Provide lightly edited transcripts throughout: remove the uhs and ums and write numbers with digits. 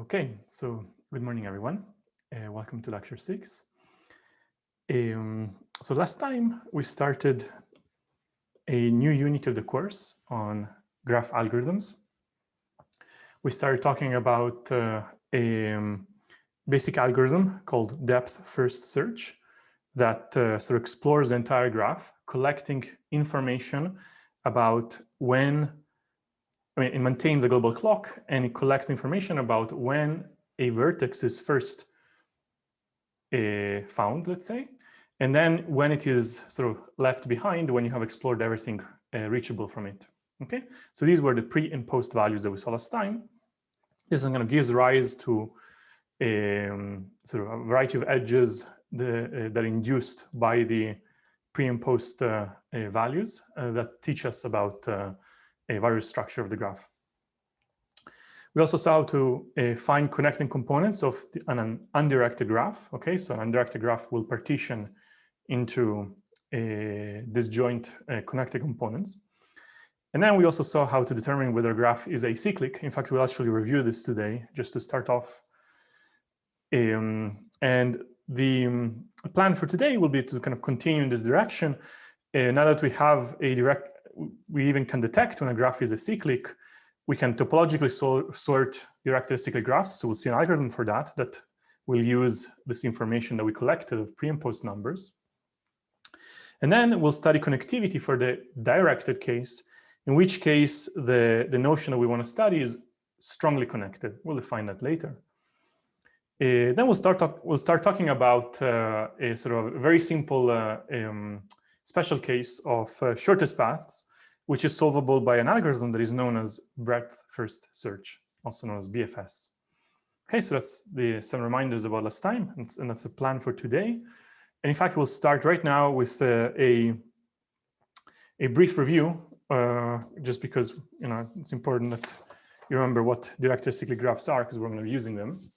Okay, so good morning, everyone. Welcome to Lecture 6. So last time we started a new unit of the course on graph algorithms. We started talking about a basic algorithm called depth-first search that sort of explores the entire graph, collecting information about when, it maintains a global clock, and it collects information about when a vertex is first found, let's say, and then when it is sort of left behind, when you have explored everything reachable from it. Okay, so these were the pre and post values that we saw last time. This is going to give rise to sort of a variety of edges that are induced by the pre and post values that teach us about a various structure of the graph. We also saw how to find connecting components of an undirected graph. Okay, so an undirected graph will partition into disjoint connected components. And then we also saw how to determine whether a graph is acyclic. In fact, we'll actually review this today just to start off. And the plan for today will be to kind of continue in this direction. Now that we have we even can detect when a graph is acyclic, we can topologically sort directed acyclic graphs. So we'll see an algorithm for that will use this information that we collected of pre and post numbers. And then we'll study connectivity for the directed case, in which case the notion that we want to study is strongly connected. We'll define that later. Then we'll start talking about a sort of very simple special case of shortest paths, which is solvable by an algorithm that is known as breadth-first search, also known as BFS. Okay, so that's the some reminders about last time, and that's the plan for today. And in fact, we'll start right now with a brief review, just because it's important that you remember what directed acyclic graphs are, because we're going to be using them.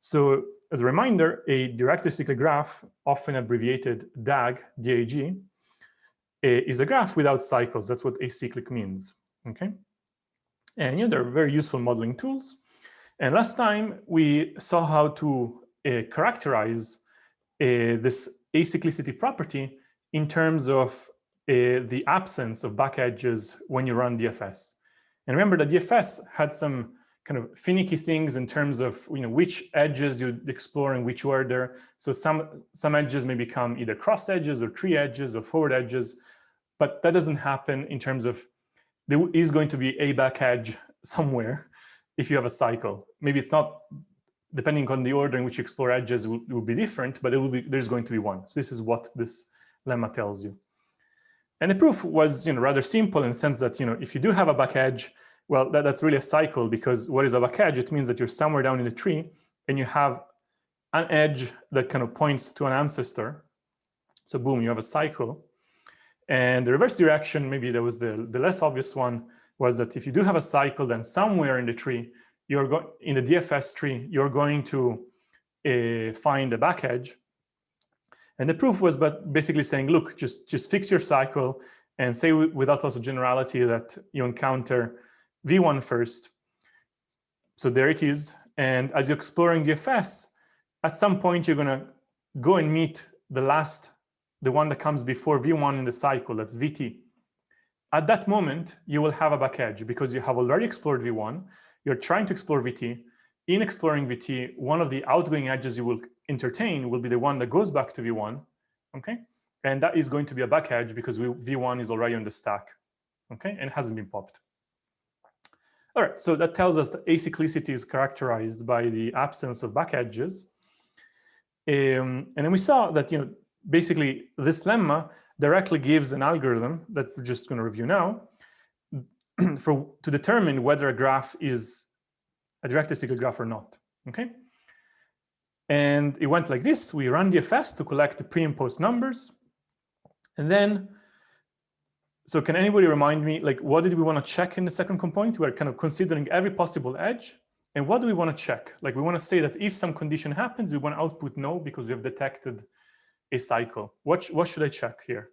So as a reminder, a directed acyclic graph, often abbreviated DAG, D-A-G, is a graph without cycles. That's what acyclic means. Okay, and there are very useful modeling tools. And last time we saw how to characterize this acyclicity property in terms of the absence of back edges when you run DFS. And remember that DFS had some kind of finicky things in terms of which edges you explore in which order. So some edges may become either cross edges or tree edges or forward edges, but that doesn't happen in terms of there is going to be a back edge somewhere if you have a cycle. Maybe it's not, depending on the order in which you explore edges, it will be different, but there's going to be one. So this is what this lemma tells you. And the proof was rather simple in the sense that if you do have a back edge, well, that's really a cycle, because what is a back edge? It means that you're somewhere down in the tree and you have an edge that kind of points to an ancestor. So boom, you have a cycle. And the reverse direction, maybe that was the less obvious one, was that if you do have a cycle, then somewhere in the tree, in the DFS tree, you're going to find a back edge. And the proof was basically saying, look, just fix your cycle and say without loss of generality that you encounter V1 first. So there it is. And as you're exploring DFS, at some point, you're going to go and meet the one that comes before V1 in the cycle, that's VT. At that moment, you will have a back edge because you have already explored V1. You're trying to explore VT. In exploring VT, one of the outgoing edges you will entertain will be the one that goes back to V1, okay? And that is going to be a back edge because V1 is already on the stack, okay? And it hasn't been popped. All right, so that tells us that acyclicity is characterized by the absence of back edges. And then we saw that, basically this lemma directly gives an algorithm that we're just going to review now to determine whether a graph is a directed acyclic graph or not, okay? And it went like this. We run DFS to collect the pre and post numbers. And then, so can anybody remind me, like, what did we want to check in the second component? We're kind of considering every possible edge. And what do we want to check? Like, we want to say that if some condition happens, we want to output no because we have detected a cycle. What should I check here?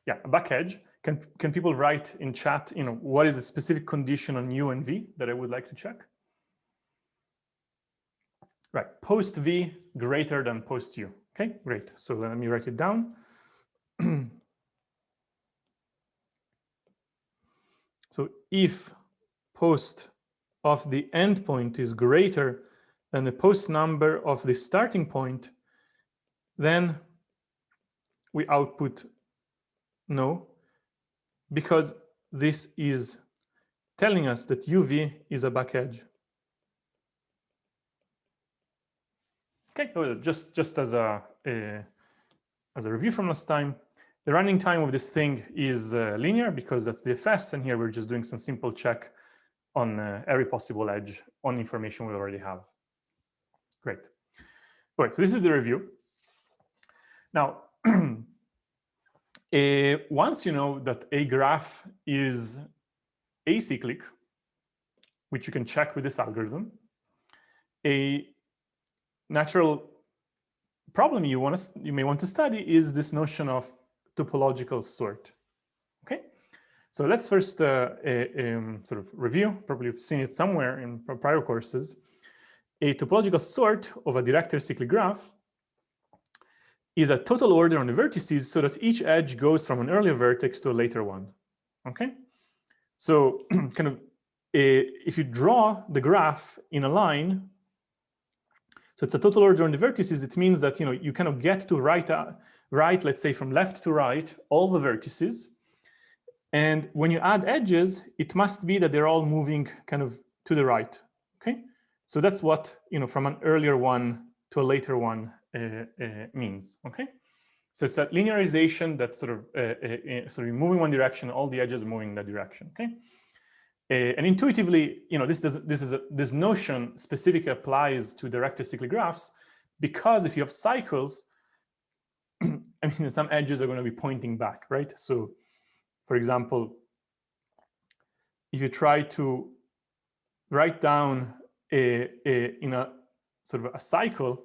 Yeah, a back edge. Can people write in chat, what is the specific condition on U and V that I would like to check? Right, post V greater than post U. Okay, great. So let me write it down. So if post of the endpoint is greater than the post number of the starting point, then we output no, because this is telling us that UV is a back edge. Okay, well, just as a review from last time, the running time of this thing is linear because that's the FS, and here we're just doing some simple check on every possible edge on information we already have. Great. All right, so this is the review. Now, once you know that a graph is acyclic, which you can check with this algorithm, a natural problem you may want to study is this notion of topological sort. Okay, so let's first sort of review. Probably you've seen it somewhere in prior courses. A topological sort of a direct cyclic graph is a total order on the vertices so that each edge goes from an earlier vertex to a later one. Okay, so kind of if you draw the graph in a line, so it's a total order on the vertices, it means that you kind of get to right, let's say from left to right, all the vertices. And when you add edges, it must be that they're all moving kind of to the right. Okay, so that's what from an earlier one to a later one means. Okay, so it's that linearization that's sort of moving one direction, all the edges moving in that direction. Okay, and intuitively, this notion specifically applies to direct cyclic graphs, because if you have cycles, I mean, some edges are going to be pointing back, right? So, for example, if you try to write down in a sort of a cycle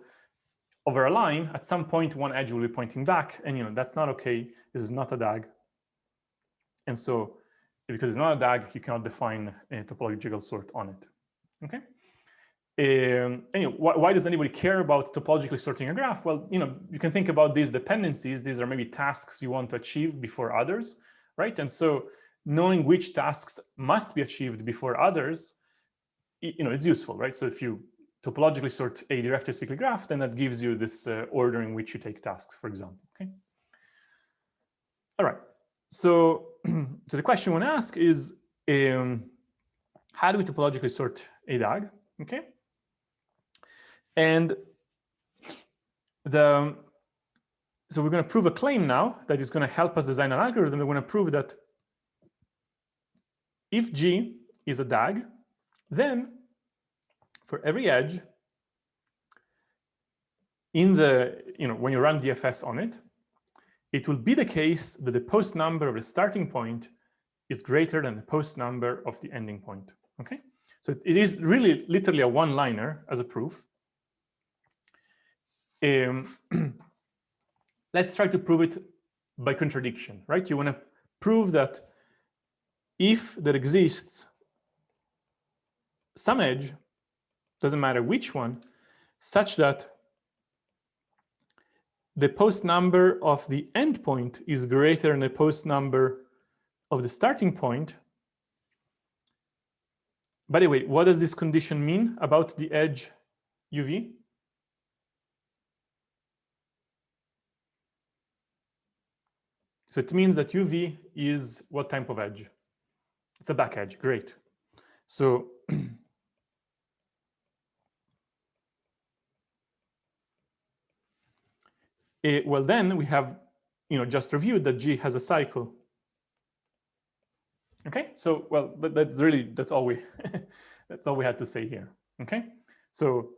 over a line, at some point one edge will be pointing back, and that's not okay. This is not a DAG, and so because it's not a DAG, you cannot define a topological sort on it. Okay. Anyway, why does anybody care about topologically sorting a graph? Well, you can think about these dependencies. These are maybe tasks you want to achieve before others, right? And so knowing which tasks must be achieved before others, it's useful, right? So if you topologically sort a direct cyclic graph, then that gives you this order in which you take tasks, for example. Okay. All right. So, so the question we want to ask is, how do we topologically sort a DAG? Okay. And so we're going to prove a claim now that is going to help us design an algorithm. We're going to prove that if G is a DAG, then for every edge in the, when you run DFS on it, it will be the case that the post number of the starting point is greater than the post number of the ending point. Okay, so it is really literally a one-liner as a proof. Let's try to prove it by contradiction, right? You want to prove that if there exists some edge, doesn't matter which one, such that the post number of the endpoint is greater than the post number of the starting point. By the way, what does this condition mean about the edge UV? So it means that UV is what type of edge? It's a back edge. Great. So well, then we have just reviewed that G has a cycle. Okay, so well, that's all we that's all we had to say here. Okay, so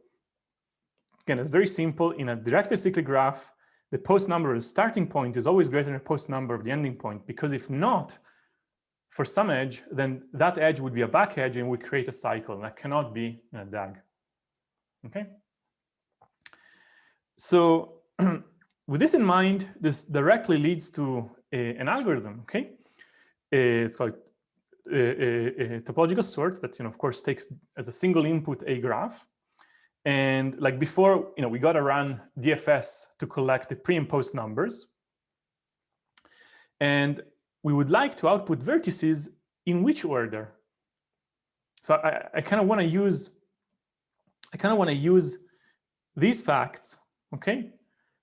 again, it's very simple. In a direct cyclic graph, the post number of the starting point is always greater than the post number of the ending point, because if not, for some edge, then that edge would be a back edge and would create a cycle, and that cannot be a DAG. Okay, so with this in mind, this directly leads to an algorithm. Okay, it's called a topological sort that, of course, takes as a single input a graph. And like before, we got to run DFS to collect the pre and post numbers. And we would like to output vertices in which order? So I kind of want to use these facts, okay?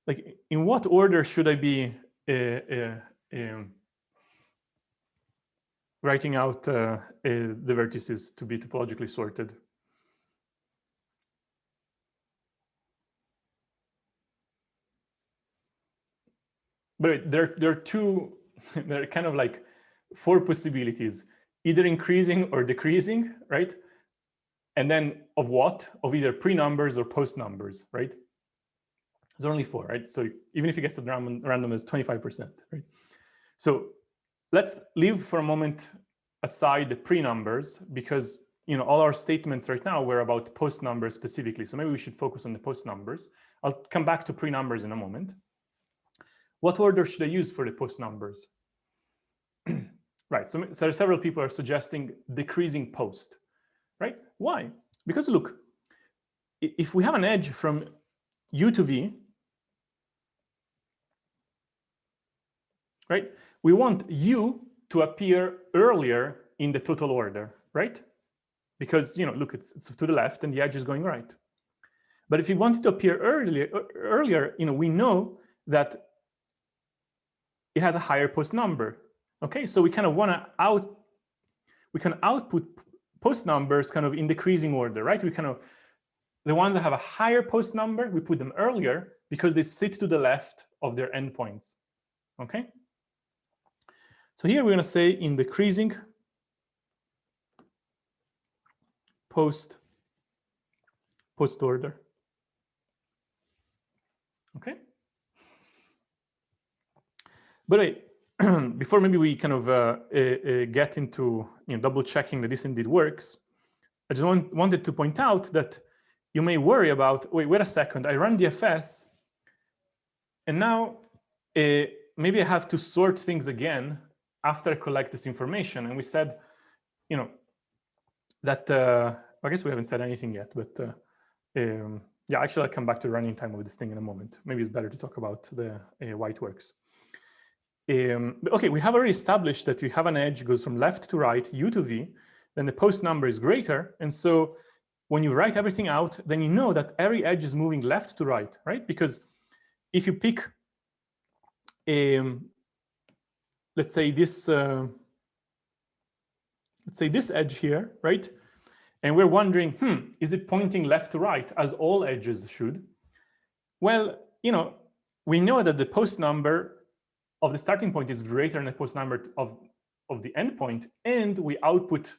Like, in what order should I be writing out the vertices to be topologically sorted? But there are two, there are kind of like 4 possibilities, either increasing or decreasing, right? And then of what? Of either pre-numbers or post-numbers, right? There's only 4, right? So even if you guess at random is 25%, right? So let's leave for a moment aside the pre-numbers, because all our statements right now were about post-numbers specifically. So maybe we should focus on the post-numbers. I'll come back to pre-numbers in a moment. What order should I use for the post-numbers? Right, so several people are suggesting decreasing post, right? Why? Because look, if we have an edge from U to V, right, we want U to appear earlier in the total order, right? Because, look, it's to the left and the edge is going right. But if you want it to appear earlier, we know that it has a higher post number. Okay, so we kind of want to output post numbers kind of in decreasing order, right? The ones that have a higher post number, we put them earlier because they sit to the left of their endpoints. Okay, so here we're going to say in decreasing post order. Okay, but wait, before maybe we kind of get into double checking that this indeed works, I just wanted to point out that you may worry about, wait a second, I run DFS, and now maybe I have to sort things again after I collect this information. And we said, that, I guess we haven't said anything yet, but yeah, actually I'll come back to running time of this thing in a moment. Maybe it's better to talk about the why it works. But okay, we have already established that we have an edge goes from left to right, U to V, then the post number is greater. And so when you write everything out, then you know that every edge is moving left to right, right? Because if you pick, let's say this edge here, right? And we're wondering, is it pointing left to right as all edges should? Well, we know that the post number of the starting point is greater than the post number of the endpoint, and we output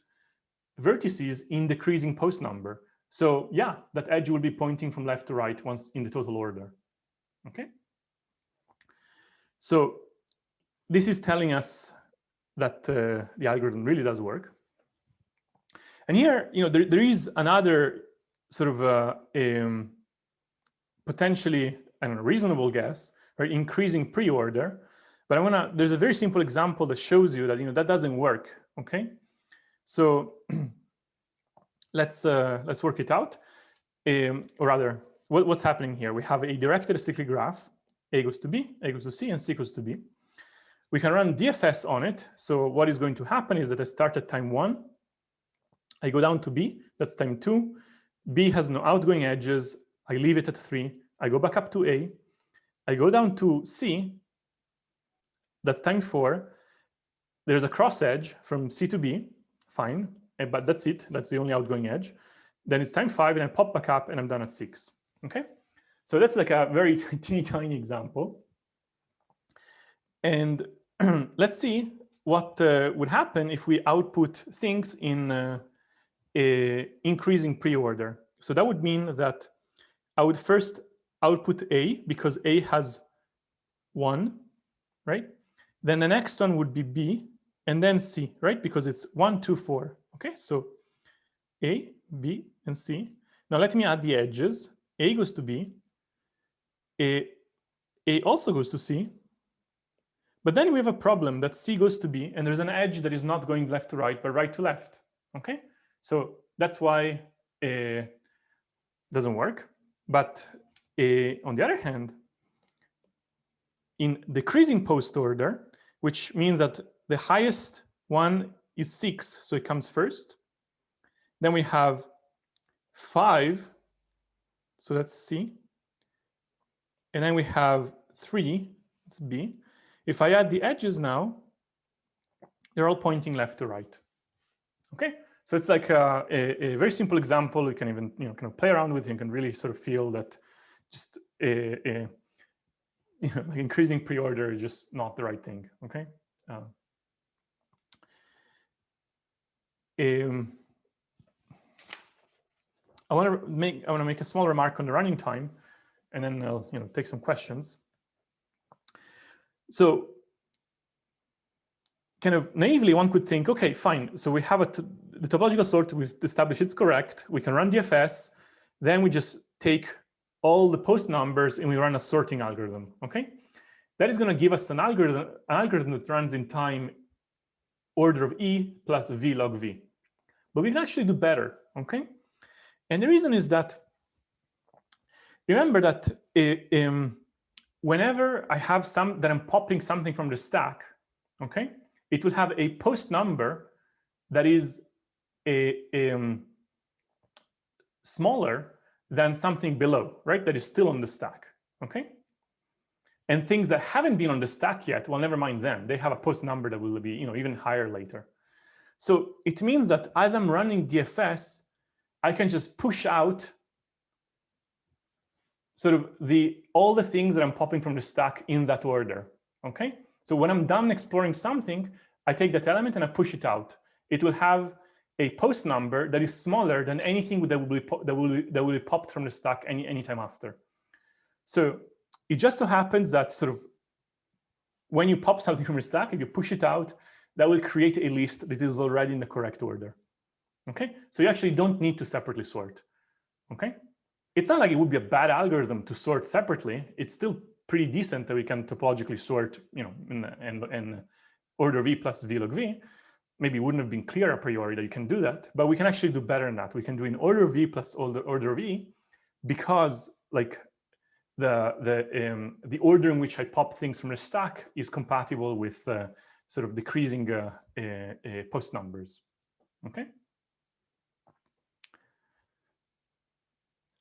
vertices in decreasing post number. So yeah, that edge will be pointing from left to right once in the total order. Okay. So this is telling us that the algorithm really does work. And here, there is another sort of potentially, reasonable guess, right? Increasing pre-order. But there's a very simple example that shows you that, that doesn't work, okay? So let's work it out. Or rather, what's happening here? We have a directed acyclic graph, A goes to B, A goes to C, and C goes to B. We can run DFS on it. So what is going to happen is that I start at time 1, I go down to B, that's time 2. B has no outgoing edges. I leave it at 3. I go back up to A. I go down to C, that's time 4. There's a cross edge from C to B, fine, but that's it. That's the only outgoing edge. Then it's time 5, and I pop back up, and I'm done at 6, okay? So that's like a very teeny tiny example. And let's see what would happen if we output things in increasing pre-order. So that would mean that I would first output A, because A has 1, right? Then the next one would be B, and then C, right? Because it's 1, 2, 4. Okay, so A, B, and C. Now let me add the edges. A goes to B. A also goes to C. But then we have a problem that C goes to B, and there's an edge that is not going left to right, but right to left. Okay, so that's why it doesn't work. But on the other hand, in decreasing post order, which means that the highest one is 6, so it comes first. Then we have 5, so that's C. And then we have 3, it's B. If I add the edges now, they're all pointing left to right. Okay, so it's like a very simple example. You can even kind of play around with it. You can really sort of feel that just like increasing pre-order is just not the right thing. Okay. I want to make a small remark on the running time, and then I'll take some questions. So kind of naively, one could think, okay, fine. So we have the topological sort, we've established it's correct. We can run DFS. Then we just take all the post numbers and we run a sorting algorithm, okay? That is going to give us an algorithm that runs in time order of E plus V log V. But we can actually do better, okay? And the reason is that, remember that whenever I have that I'm popping something from the stack, okay, it will have a post number that is smaller than something below, right? That is still on the stack, okay? And things that haven't been on the stack yet, well, never mind them. They have a post number that will be even higher later. So it means that as I'm running DFS, I can just push out sort of all the things that I'm popping from the stack in that order, okay? So when I'm done exploring something, I take that element and I push it out. It will have a post number that is smaller than anything that will be popped from the stack anytime after. So it just so happens that sort of when you pop something from the stack, if you push it out, that will create a list that is already in the correct order. Okay, so you actually don't need to separately sort. Okay, it's not like it would be a bad algorithm to sort separately. It's still pretty decent that we can topologically sort, in order V plus V log V. Maybe it wouldn't have been clear a priori that you can do that, but we can actually do better than that. We can do in order V plus order V, because like the order in which I pop things from the stack is compatible with sort of decreasing post numbers. Okay.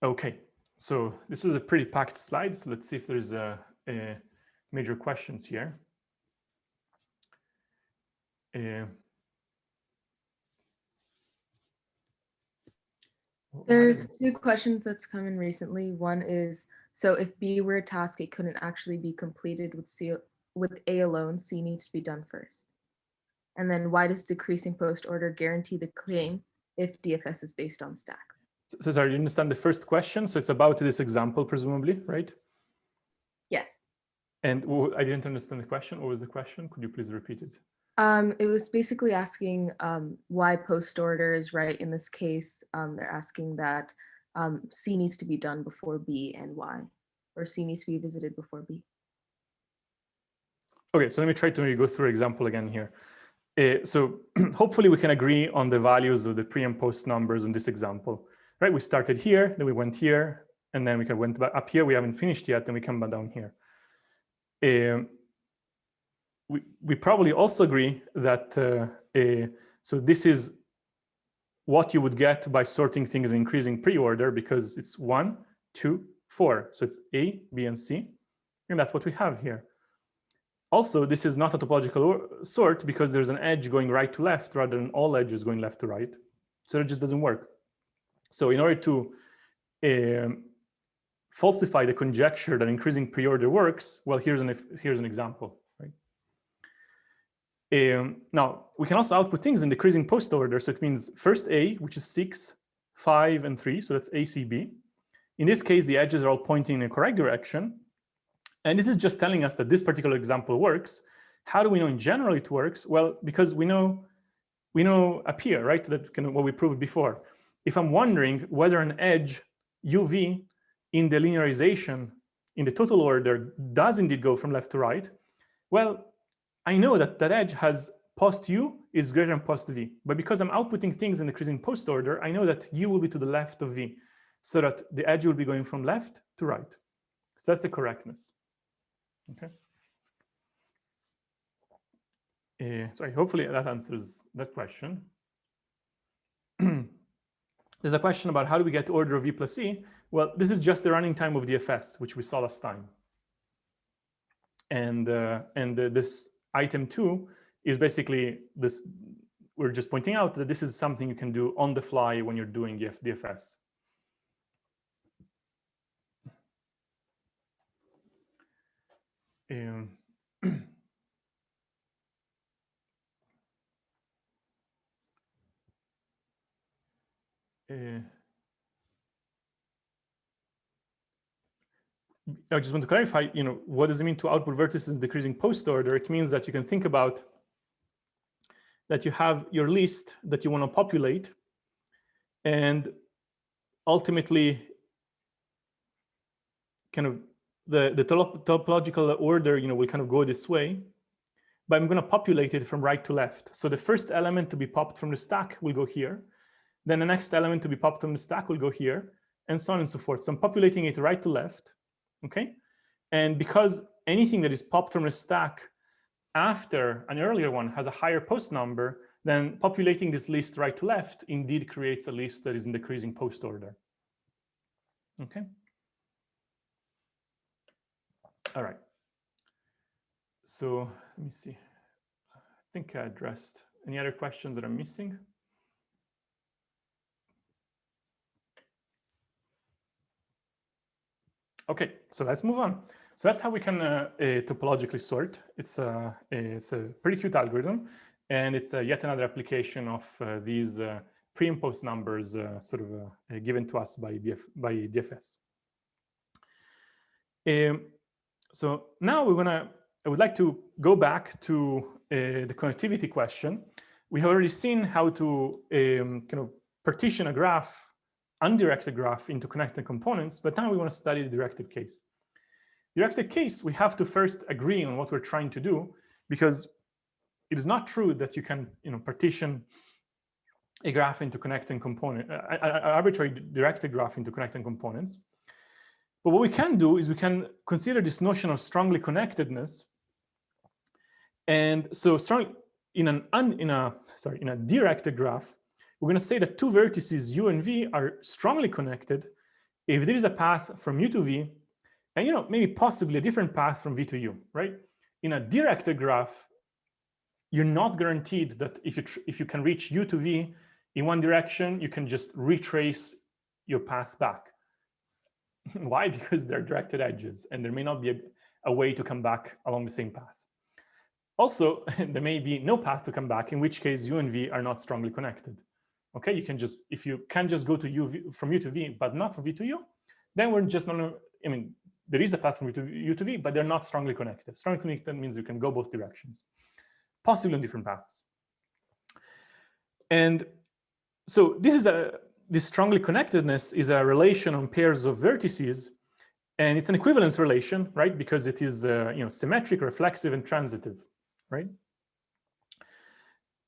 Okay, so this was a pretty packed slide. So let's see if there's major questions here. There's 2 questions that's come in recently. One is, so if B were a task, it couldn't actually be completed with A alone, C needs to be done first. And then why does decreasing post order guarantee the claim if DFS is based on stack? So sorry, you understand the first question? So it's about this example, presumably, right? Yes. And I didn't understand the question. What was the question? Could you please repeat it? It was basically asking why post order is right in this case. They're asking that C needs to be done before B and why, or C needs to be visited before B. Okay, so let me try to go through an example again here. So hopefully we can agree on the values of the pre and post numbers in this example, right? We started here, then we went here, and then we went back up here. We haven't finished yet, then we come back down here. We probably also agree that, so this is what you would get by sorting things in increasing pre-order, because it's 1, 2, 4. So it's A, B, and C. And that's what we have here. Also, this is not a topological sort because there's an edge going right to left rather than all edges going left to right. So it just doesn't work. So in order to falsify the conjecture that increasing pre-order works, well, here's an example. Now, we can also output things in decreasing post order. So it means first A, which is 6, 5, and 3. So that's ACB. In this case, the edges are all pointing in the correct direction. And this is just telling us that this particular example works. How do we know in general it works? Well, because we know up here, right? That kind of what we proved before. If I'm wondering whether an edge UV in the linearization in the total order does indeed go from left to right, well, I know that that edge has post u is greater than post v. But because I'm outputting things in decreasing post order, I know that u will be to the left of v, so that the edge will be going from left to right. So that's the correctness. Okay. Sorry, hopefully that answers that question. There's a question about how do we get order of v plus e? Well, this is just the running time of DFS, which we saw last time. And this item 2 is basically this. We're just pointing out that this is something you can do on the fly when you're doing DFS. I just want to clarify, what does it mean to output vertices decreasing post order? It means that you can think about that you have your list that you want to populate, and ultimately kind of the topological order, will kind of go this way, but I'm going to populate it from right to left. So the first element to be popped from the stack will go here. Then the next element to be popped from the stack will go here, and so on and so forth. So I'm populating it right to left, okay? And because anything that is popped from the stack after an earlier one has a higher post number, then populating this list right to left indeed creates a list that is in decreasing post order. Okay. All right. So let me see. I think I addressed any other questions that I'm missing. Okay, so let's move on. So that's how we can topologically sort. It's a pretty cute algorithm, and it's yet another application of these pre and post numbers given to us by DFS. So now I would like to go back to the connectivity question. We have already seen how to kind of partition a graph, undirected graph, into connected components, but now we want to study the directed case. Directed case, we have to first agree on what we're trying to do, because it is not true that you can partition a graph into connecting component, an arbitrary directed graph into connecting components. But what we can do is we can consider this notion of strongly connectedness. And so in a directed graph, we're going to say that two vertices u and v are strongly connected if there is a path from u to v, and maybe possibly a different path from v to u, right? In a directed graph, you're not guaranteed that if you can reach u to v in one direction, you can just retrace your path back. Why? Because they're directed edges, and there may not be a way to come back along the same path. Also, there may be no path to come back, in which case u and v are not strongly connected. Okay, if you can just go to from u to v, but not from v to u, then we're just not. I mean, there is a path from u to v, but they're not strongly connected. Strongly connected means you can go both directions, possibly on different paths. And so this strongly connectedness is a relation on pairs of vertices, and it's an equivalence relation, right? Because it is symmetric, reflexive, and transitive, right?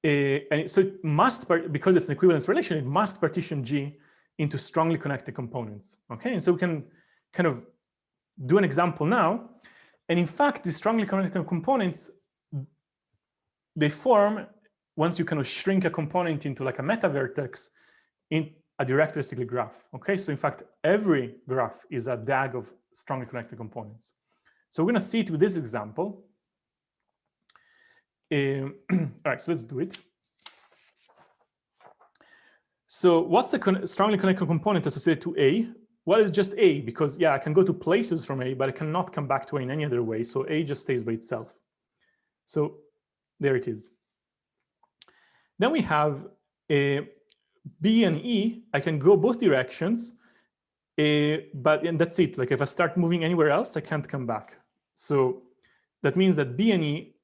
And so it must, because it's an equivalence relation, it must partition G into strongly connected components. Okay, and so we can kind of do an example now. And in fact, these strongly connected components, they form once you kind of shrink a component into like a meta vertex in a directed cyclic graph. Okay, so in fact, every graph is a DAG of strongly connected components. So we're going to see it with this example. All right, so let's do it. So what's the strongly connected component associated to A? Well, it's just A, because yeah, I can go to places from A, but I cannot come back to A in any other way. So A just stays by itself. So there it is. Then we have B and E. I can go both directions, and that's it. Like if I start moving anywhere else, I can't come back. So that means that B and E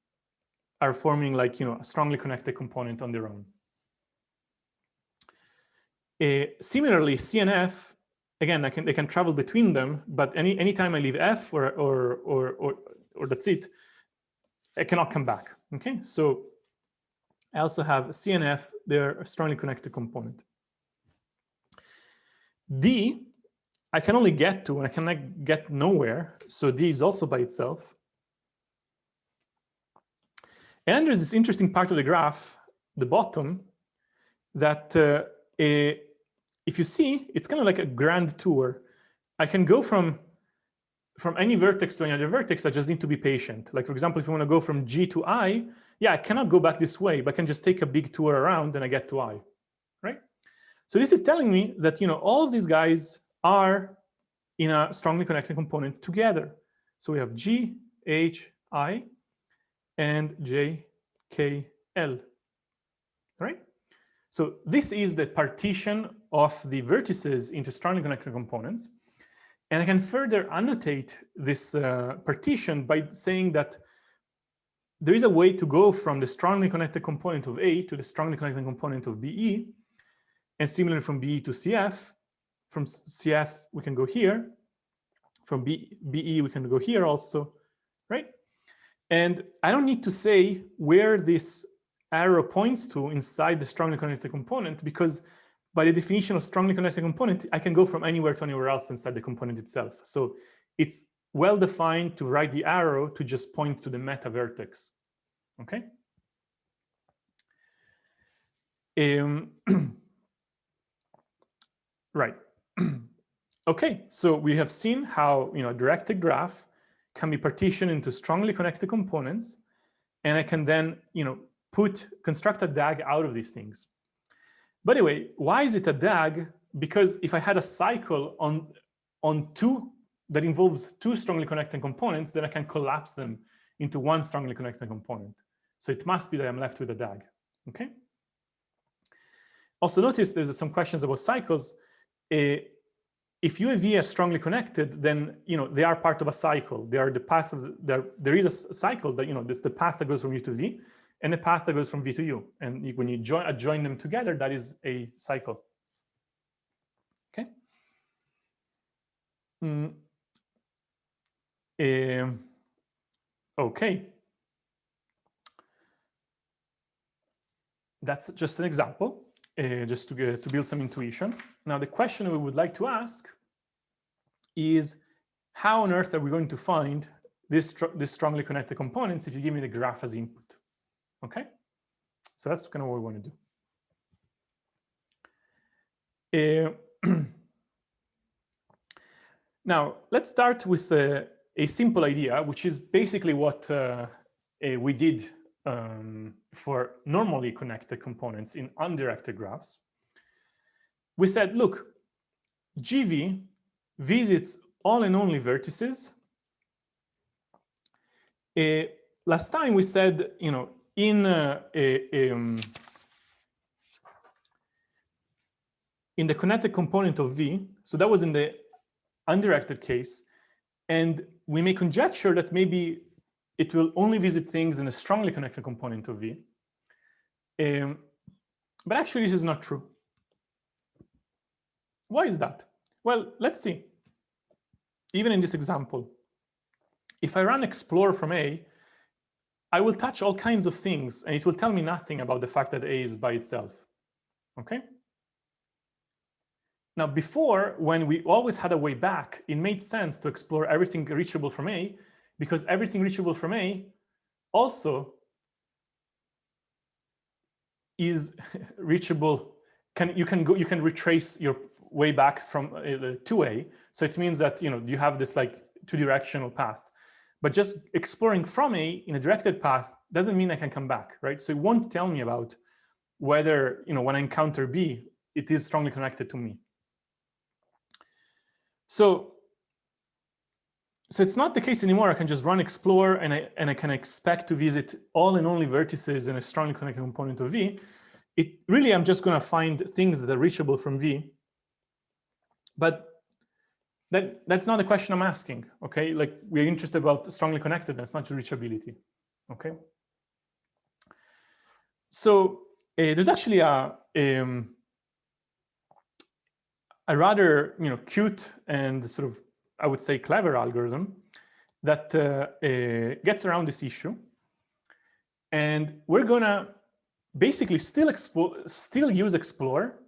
are forming like a strongly connected component on their own. Similarly, C and F, again, they can travel between them, but anytime I leave F or that's it, I cannot come back. Okay, so I also have CNF, they're a strongly connected component. D, I can only get to, and I can get nowhere. So D is also by itself. And then there's this interesting part of the graph, the bottom, that if you see, it's kind of like a grand tour. I can go from any vertex to any other vertex. I just need to be patient. Like, for example, if you want to go from G to I, yeah, I cannot go back this way, but I can just take a big tour around and I get to I, right? So this is telling me that, all of these guys are in a strongly connected component together. So we have G, H, I, and J, K, L, right? So this is the partition of the vertices into strongly connected components. And I can further annotate this partition by saying that there is a way to go from the strongly connected component of A to the strongly connected component of BE, and similarly from BE to CF. From CF, we can go here. From BE, we can go here also, right? And I don't need to say where this arrow points to inside the strongly connected component, because by the definition of strongly connected component, I can go from anywhere to anywhere else inside the component itself. So it's well defined to write the arrow to just point to the meta vertex, okay? Right. Okay, so we have seen how a directed graph can be partitioned into strongly connected components, and I can then construct a DAG out of these things. By the way, why is it a DAG? Because if I had a cycle on two that involves two strongly connected components, then I can collapse them into one strongly connected component. So it must be that I'm left with a DAG. Okay. Also notice there's some questions about cycles. If U and V are strongly connected, then they are part of a cycle. They are the path of there is a cycle that that's the path that goes from U to V, and the path that goes from V to U. And when you join them together, that is a cycle. Okay. Okay. That's just an example, just to build some intuition. Now, the question we would like to ask is, how on earth are we going to find this strongly connected components if you give me the graph as input? Okay, so that's kind of what we want to do. Now, let's start with a simple idea, which is basically what we did for normally connected components in undirected graphs. We said, look, GV visits all and only vertices. Last time we said, in the connected component of V, so that was in the undirected case, and we may conjecture that maybe it will only visit things in a strongly connected component of V. But actually, this is not true. Why is that? Well, let's see. Even in this example, if I run explore from A, I will touch all kinds of things, and it will tell me nothing about the fact that A is by itself. Okay? Now, before, when we always had a way back, it made sense to explore everything reachable from A, because everything reachable from A also is reachable. You can retrace your way back from to A. So it means that you have this like two-directional path. But just exploring from A in a directed path doesn't mean I can come back, right? So it won't tell me about whether when I encounter B, it is strongly connected to me. So it's not the case anymore. I can just run explore, and I can expect to visit all and only vertices in a strongly connected component of V. I'm just going to find things that are reachable from V. But that's not the question I'm asking. Okay, like we're interested about strongly connectedness, not just reachability. Okay. So there's actually a rather cute and sort of, I would say, clever algorithm that gets around this issue. And we're gonna basically still use explore,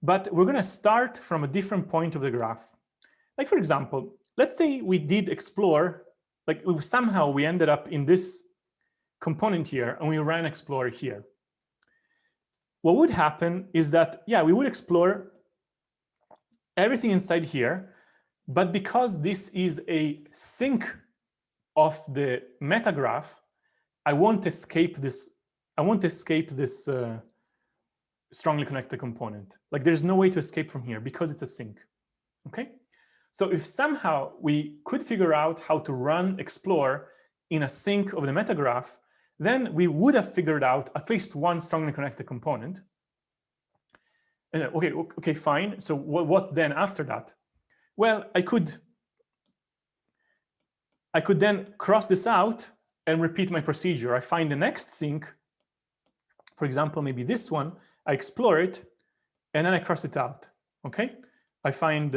but we're gonna start from a different point of the graph. Like for example, let's say we did explore, like somehow we ended up in this component here and we ran explore here. What would happen is that, yeah, we would explore everything inside here, but because this is a sink of the meta graph, I won't escape this. I won't escape this strongly connected component. Like there's no way to escape from here because it's a sink. Okay. So if somehow we could figure out how to run explore in a sink of the meta graph, then we would have figured out at least one strongly connected component. And okay, fine. So what then after that? Well, I could then cross this out and repeat my procedure. I find the next sink, for example, maybe this one, I explore it, and then I cross it out, okay? I find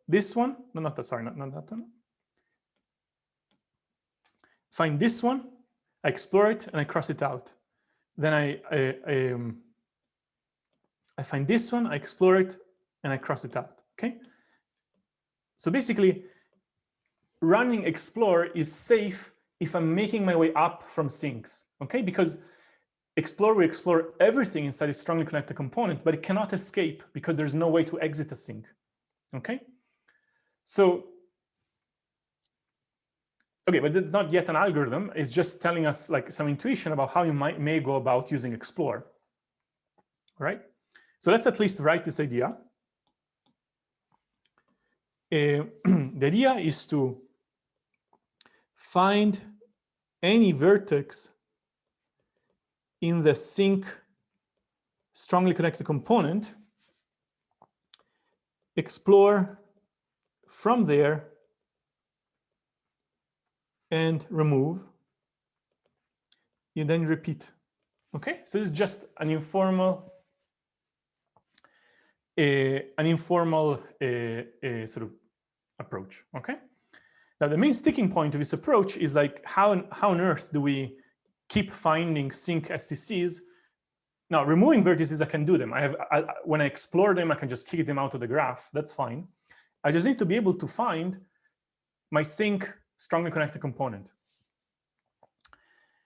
this one, no, not that, sorry, not that one. Find this one, I explore it, and I cross it out. Then I find this one, I explore it, and I cross it out, okay? So basically, running explore is safe if I'm making my way up from sinks, okay? Because explore, we explore everything inside a strongly connected component, but it cannot escape because there's no way to exit a sink, okay? So, okay, but it's not yet an algorithm. It's just telling us like some intuition about how you may go about using explore, all right? So let's at least write this idea. The idea is to find any vertex in the sink strongly connected component, explore from there, and remove. You then repeat. Okay, so this is just an informal, sort of approach. Okay. Now the main sticking point of this approach is like how on earth do we keep finding sink STCs? Now removing vertices, I can do them. When I explore them, I can just kick them out of the graph. That's fine. I just need to be able to find my sink strongly connected component.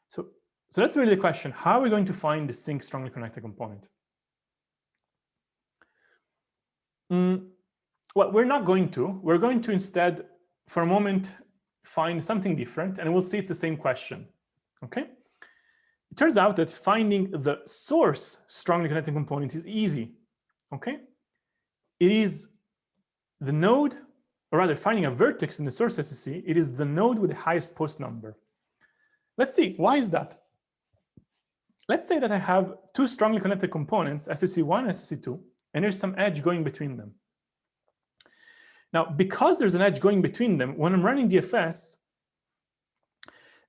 So that's really the question. How are we going to find the sink strongly connected component? Well, we're not going to. We're going to instead, for a moment, find something different, and we'll see it's the same question. Okay? It turns out that finding the source strongly connected component is easy. Okay? It is the node, or rather finding a vertex in the source SCC, it is the node with the highest post number. Let's see, why is that? Let's say that I have two strongly connected components, SCC1 and SCC2, and there's some edge going between them. Now, because there's an edge going between them, when I'm running DFS,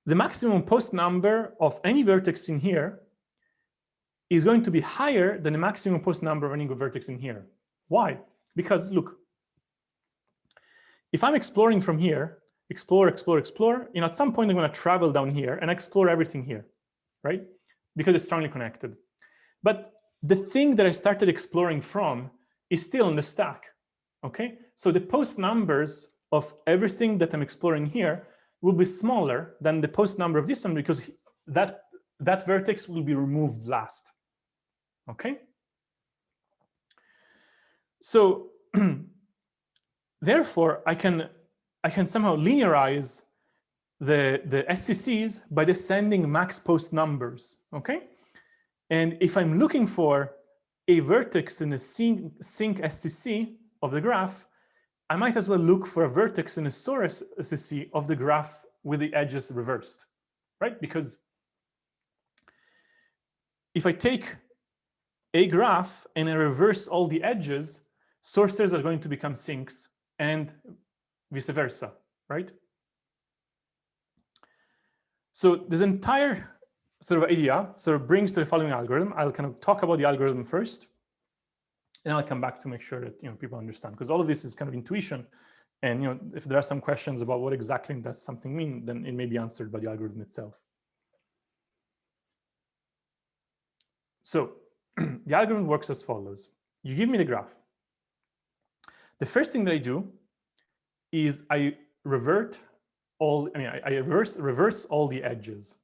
the maximum post number of any vertex in here is going to be higher than the maximum post number of any vertex in here. Why? Because look, if I'm exploring from here, explore, at some point I'm going to travel down here and explore everything here, right? Because it's strongly connected. But the thing that I started exploring from is still in the stack, okay? So the post numbers of everything that I'm exploring here will be smaller than the post number of this one because that vertex will be removed last, okay? So therefore, I can somehow linearize the SCCs by descending max post numbers, okay? And if I'm looking for a vertex in the sink SCC of the graph, I might as well look for a vertex in the source SCC of the graph with the edges reversed, right? Because if I take a graph and I reverse all the edges, sources are going to become sinks and vice versa, right? So this entire sort of idea sort of brings to the following algorithm. I'll kind of talk about the algorithm first, and I'll come back to make sure that people understand, because all of this is kind of intuition. And if there are some questions about what exactly does something mean, then it may be answered by the algorithm itself. So the algorithm works as follows. You give me the graph. The first thing that I do is I revert all, I reverse all the edges,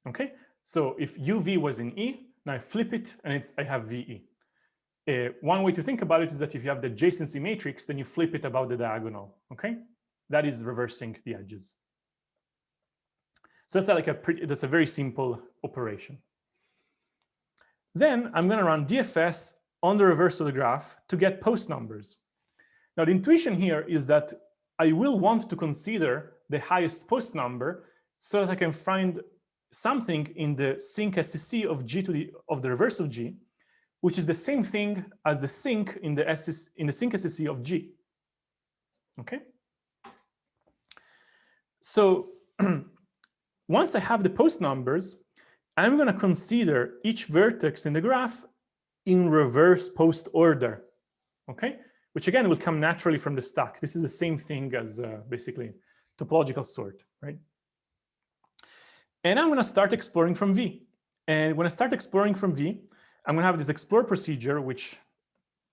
okay? So if UV was in E, now I flip it and I have VE. One way to think about it is that if you have the adjacency matrix, then you flip it about the diagonal, okay? That is reversing the edges. So that's a very simple operation. Then I'm gonna run DFS on the reverse of the graph to get post numbers. Now the intuition here is that I will want to consider the highest post number so that I can find something in the sinc SCC of G of the reverse of G, which is the same thing as the sinc in the sinc SCC of G. Okay. So once I have the post numbers, I'm going to consider each vertex in the graph in reverse post order. Okay, which again will come naturally from the stack. This is the same thing as basically topological sort, right? And I'm going to start exploring from V. And when I start exploring from V, I'm going to have this explore procedure, which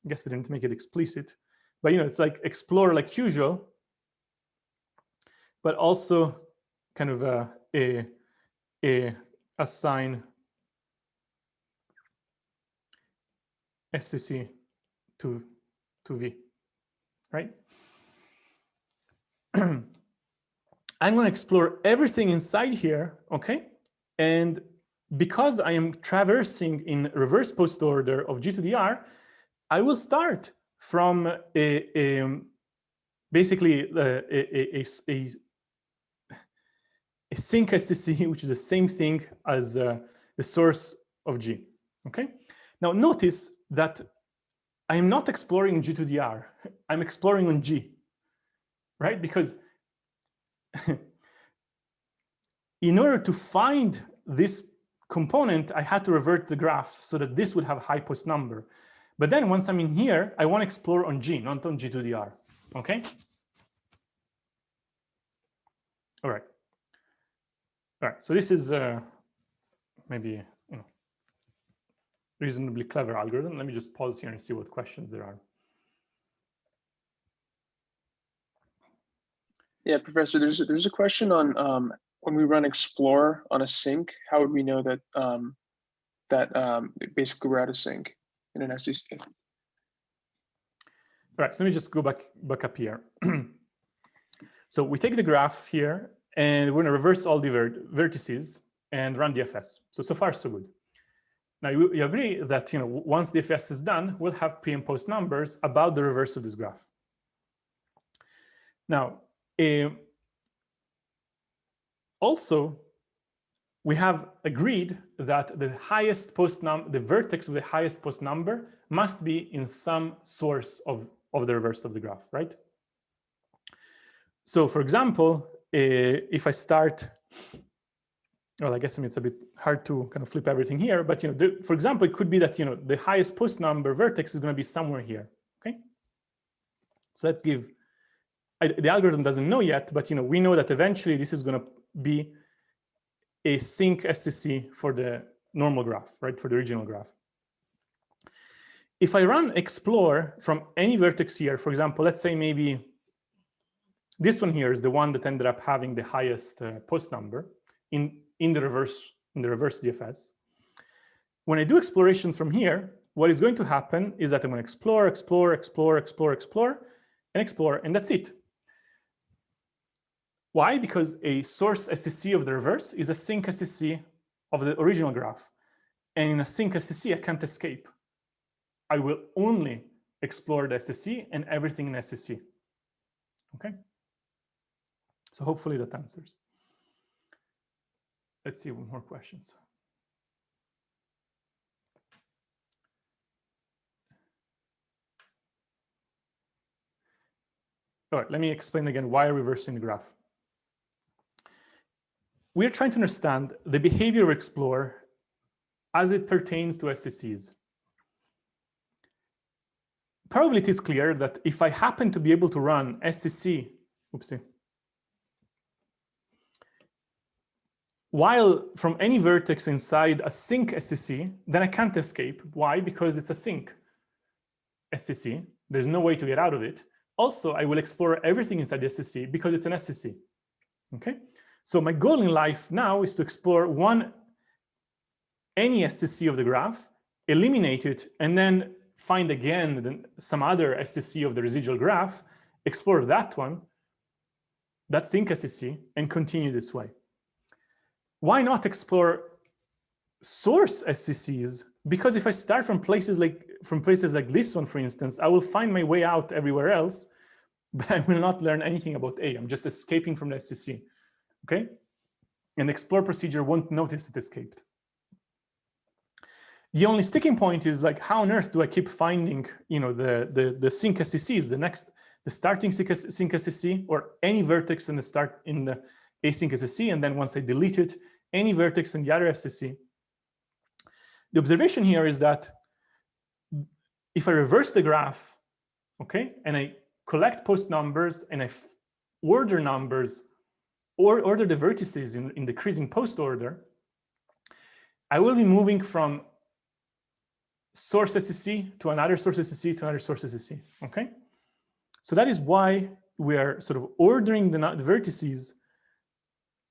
I guess I didn't make it explicit, but it's like explore like usual, but also kind of assign SCC to V, right? I'm going to explore everything inside here, okay? And because I am traversing in reverse post order of G to the R, I will start from basically a sinc SCC, which is the same thing as the source of G, okay? Now notice that I am not exploring G to the R, I'm exploring on G, right? Because in order to find this component, I had to revert the graph so that this would have a high post number. But then once I'm in here, I want to explore on G, not on G to the R, okay? All right. All right, so this is maybe reasonably clever algorithm. Let me just pause here and see what questions there are. Yeah, Professor, there's a question on when we run explore on a sync, how would we know that basically we're out of sync in an SCC? All right, so let me just go back up here. So we take the graph here and we're gonna reverse all the vertices and run DFS. So far so good. Now you agree that once DFS is done, we'll have pre and post numbers about the reverse of this graph. Now, also, we have agreed that the highest post number, the vertex with the highest post number, must be in some source of the reverse of the graph, right? So, for example, if I start, well, I guess it's a bit hard to kind of flip everything here, but for example, it could be that the highest post number vertex is going to be somewhere here. Okay, so let's give. The algorithm doesn't know yet, but we know that eventually this is going to be a sinc SCC for the normal graph, right? For the original graph. If I run explore from any vertex here, for example, let's say maybe this one here is the one that ended up having the highest post number in the reverse DFS. When I do explorations from here, what is going to happen is that I'm going to explore, and that's it. Why? Because a source SCC of the reverse is a sinc SCC of the original graph. And in a sinc SCC, I can't escape. I will only explore the SCC and everything in SCC. Okay? So hopefully that answers. Let's see more questions. All right, let me explain again why reversing the graph. We're trying to understand the behavior of explore as it pertains to SCCs. Probably it is clear that if I happen to be able to run SCC, oopsie. while from any vertex inside a sink SCC, then I can't escape. Why? Because it's a sink SCC. There's no way to get out of it. Also, I will explore everything inside the SCC because it's an SCC. Okay? So my goal in life now is to explore any SCC of the graph, eliminate it, and then find again some other SCC of the residual graph, explore that one, that sink SCC, and continue this way. Why not explore source SCCs? Because if I start from places like this one, for instance, I will find my way out everywhere else, but I will not learn anything about A. I'm just escaping from the SCC. Okay? And the explore procedure won't notice it escaped. The only sticking point is like, how on earth do I keep finding, the sink SCCs, the starting sink SCC, or any vertex in the async SCC, and then once I delete it, any vertex in the other SCC. The observation here is that if I reverse the graph, okay, and I collect post numbers and I order numbers or order the vertices in decreasing post order, I will be moving from source SCC to another source SCC to another source SCC, okay? So that is why we are sort of ordering the vertices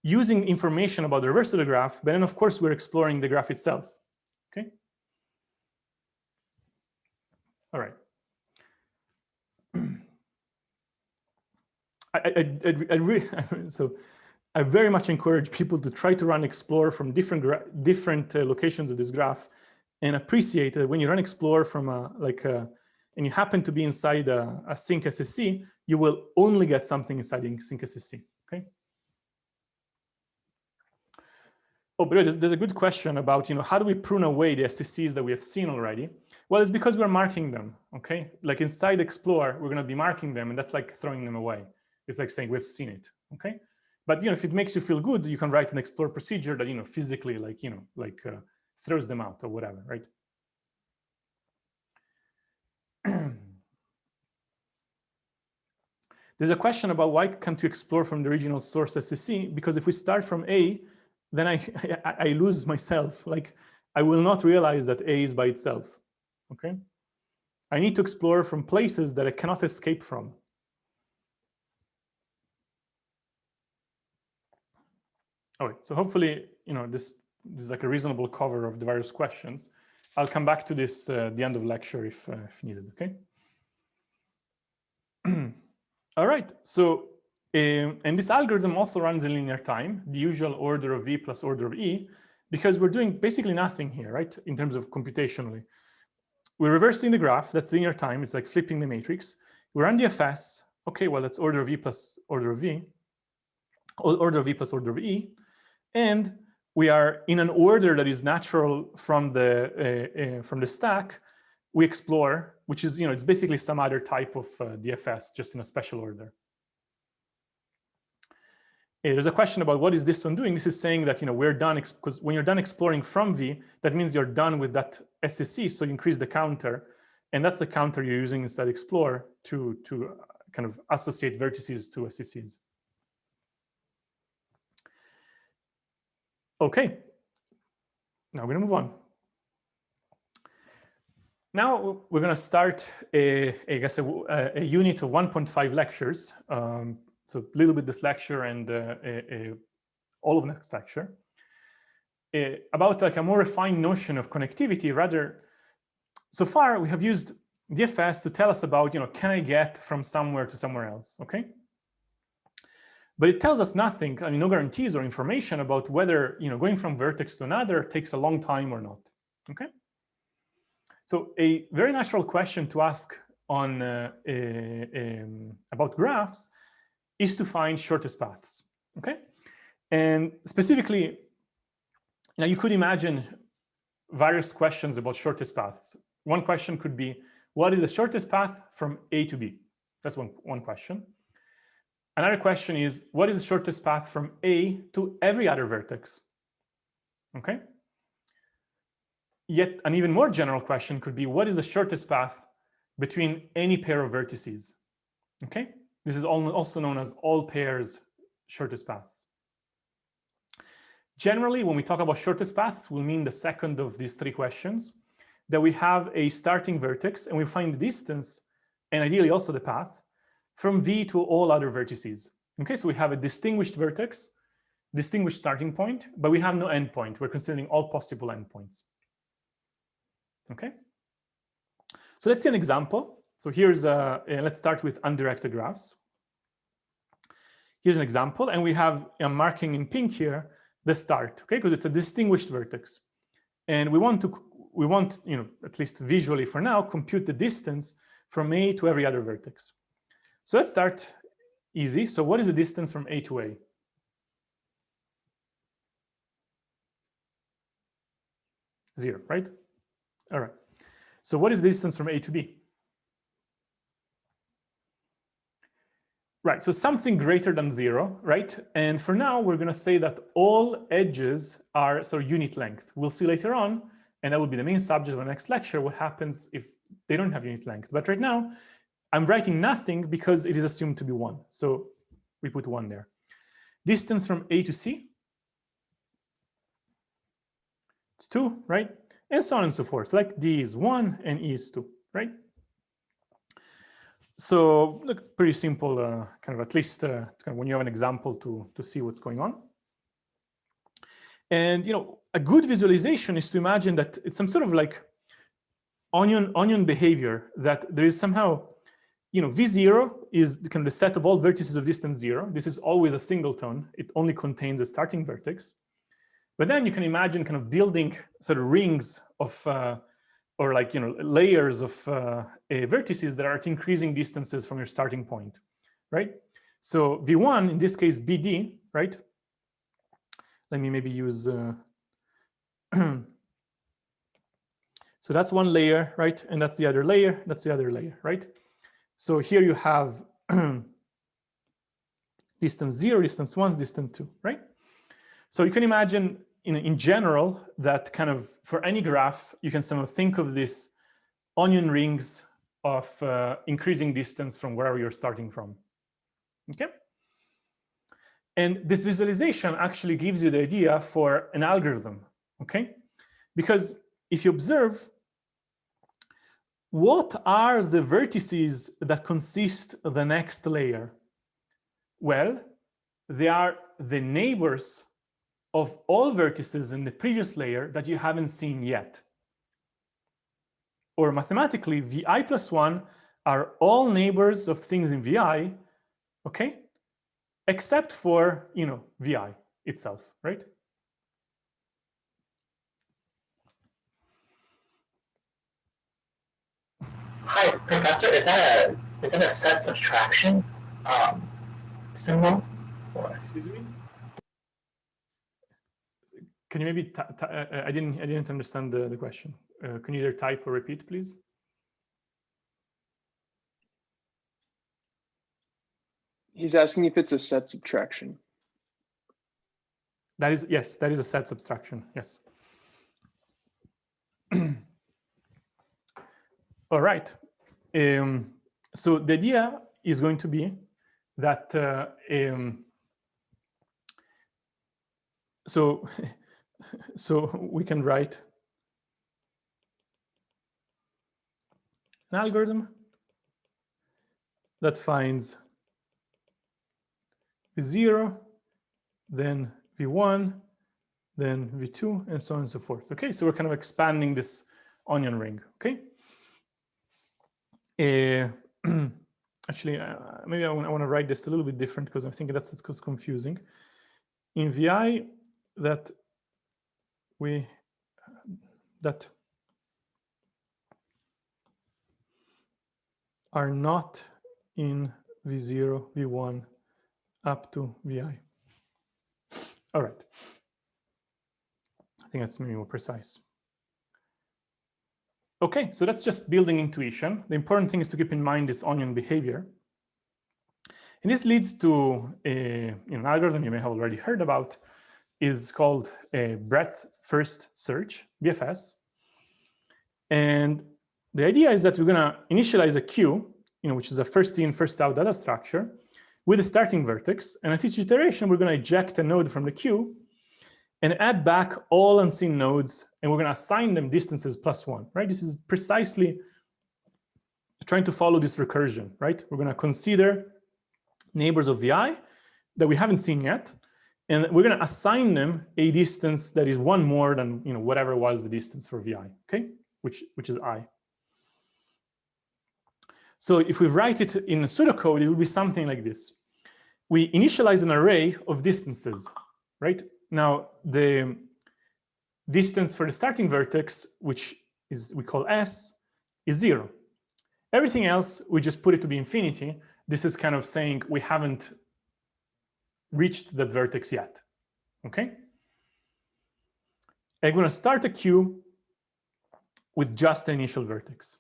using information about the reverse of the graph, but then of course we're exploring the graph itself, okay? All right. I very much encourage people to try to run explore from different locations of this graph, and appreciate that when you run explore from and you happen to be inside a sink SCC, you will only get something inside the sink SCC, okay? Oh, but there's a good question about, how do we prune away the SCCs that we have seen already? Well, it's because we're marking them, okay? Like inside Explore, we're gonna be marking them, and that's like throwing them away. It's like saying we've seen it, okay? But if it makes you feel good, you can write an Explore procedure that physically throws them out or whatever, right? There's a question about why can't you explore from the original source SCC? Because if we start from A, then I lose myself. Like, I will not realize that A is by itself, okay? I need to explore from places that I cannot escape from. All right, so hopefully, this is like a reasonable cover of the various questions. I'll come back to this at the end of lecture if needed, okay? All right, so, and this algorithm also runs in linear time, the usual order of V plus order of E, because we're doing basically nothing here, right? In terms of computationally. We're reversing the graph, that's linear time, it's like flipping the matrix. We run DFS, okay, well, that's order of V plus order of V, order of V plus order of E, and we are in an order that is natural from the stack. We explore, which is, it's basically some other type of DFS, just in a special order. There's a question about what is this one doing? This is saying that, we're done, because when you're done exploring from V, that means you're done with that SCC, so you increase the counter, and that's the counter you're using inside Explore to kind of associate vertices to SCCs. Okay, now we're gonna move on. Now we're going to start a unit of 1.5 lectures. So a little bit this lecture and all of next lecture about like a more refined notion of connectivity. Rather, so far we have used DFS to tell us about, can I get from somewhere to somewhere else, okay? But it tells us nothing, no guarantees or information about whether, going from vertex to another takes a long time or not, okay? So a very natural question to ask on about graphs is to find shortest paths, okay? And specifically, now you could imagine various questions about shortest paths. One question could be, what is the shortest path from A to B? That's one question. Another question is, what is the shortest path from A to every other vertex? Okay? Yet an even more general question could be, what is the shortest path between any pair of vertices? Okay? This is also known as all pairs shortest paths. Generally, when we talk about shortest paths, we'll mean the second of these three questions, that we have a starting vertex and we find the distance, and ideally also the path, from V to all other vertices. Okay, so we have a distinguished vertex, distinguished starting point, but we have no endpoint. We're considering all possible endpoints. Okay, so let's see an example. So here's let's start with undirected graphs. Here's an example, and we have, I'm marking in pink here the start, okay, because it's a distinguished vertex, and we want, you know, at least visually for now, compute the distance from A to every other vertex. So let's start easy. So what is the distance from A to A? Zero, right? All right. So what is the distance from A to B? Right, so something greater than zero, right? And for now, we're going to say that all edges are sort of unit length. We'll see later on, and that will be the main subject of the next lecture, what happens if they don't have unit length. But right now, I'm writing nothing because it is assumed to be 1. So we put 1 there. Distance from A to C, it's 2, right? And so on and so forth. Like D is 1 and E is 2, right? So look, pretty simple, kind of at least kind of when you have an example to see what's going on. And you know, a good visualization is to imagine that it's some sort of like onion behavior, that there is somehow, you know, V0 is kind of the set of all vertices of distance 0. This is always a singleton. It only contains a starting vertex. But then you can imagine kind of building sort of rings of or like, you know, layers of vertices that are at increasing distances from your starting point, right? So V1, in this case, BD, right? Let me maybe use, so that's one layer, right? And that's the other layer, that's the other layer, right? So here you have distance 0, distance 1, distance 2, right? So you can imagine in general that kind of for any graph, you can somehow think of this onion rings of increasing distance from wherever you're starting from, okay? And this visualization actually gives you the idea for an algorithm, okay? Because if you observe, what are the vertices that consist of the next layer? Well, they are the neighbors of all vertices in the previous layer that you haven't seen yet. Or mathematically, Vi plus 1 are all neighbors of things in Vi, okay? Except for, you know, Vi itself, right? Hi, Professor. Is that a set subtraction symbol? Or? Excuse me? Can you maybe, I didn't understand the question. Can you either type or repeat, please? He's asking if it's a set subtraction. That is, yes, that is a set subtraction, yes. All right. So the idea is going to be that, so we can write an algorithm that finds V0, then V1, then V2, and so on and so forth. Okay, so we're kind of expanding this onion ring, okay? Actually, maybe I want to write this a little bit different because I think that's confusing. In Vi, that are not in V0, V1, up to Vi. All right. I think that's maybe more precise. Okay, so that's just building intuition. The important thing is to keep in mind this onion behavior. And this leads to an algorithm you may have already heard about, is called a breadth first search, BFS. And the idea is that we're going to initialize a queue, which is a first in, first out data structure with a starting vertex. And at each iteration, we're going to eject a node from the queue. and add back all unseen nodes, and we're going to assign them distances +1, right? This is precisely trying to follow this recursion, right? We're going to consider neighbors of vi that we haven't seen yet, and we're going to assign them a distance that is one more than whatever was the distance for vi, okay? Which is I. So if we write it in pseudocode, it will be something like this. We initialize an array of distances, right? Now, the distance for the starting vertex, which is we call S, is 0. Everything else, we just put it to be infinity. This is kind of saying we haven't reached that vertex yet, okay? I'm going to start a queue with just the initial vertex,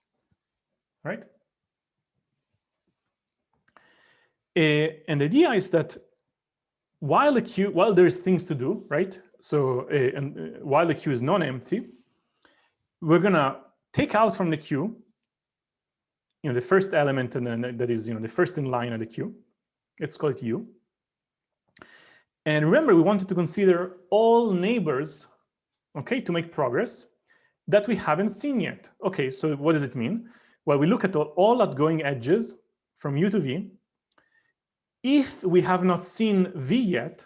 right? And the idea is that while there is things to do, right? So while the queue is non-empty, we're gonna take out from the queue, the first element, and then that is the first in line of the queue. Let's call it U. And remember, we wanted to consider all neighbors, okay, to make progress that we haven't seen yet. Okay, so what does it mean? Well, we look at all outgoing edges from U to V. If we have not seen V yet,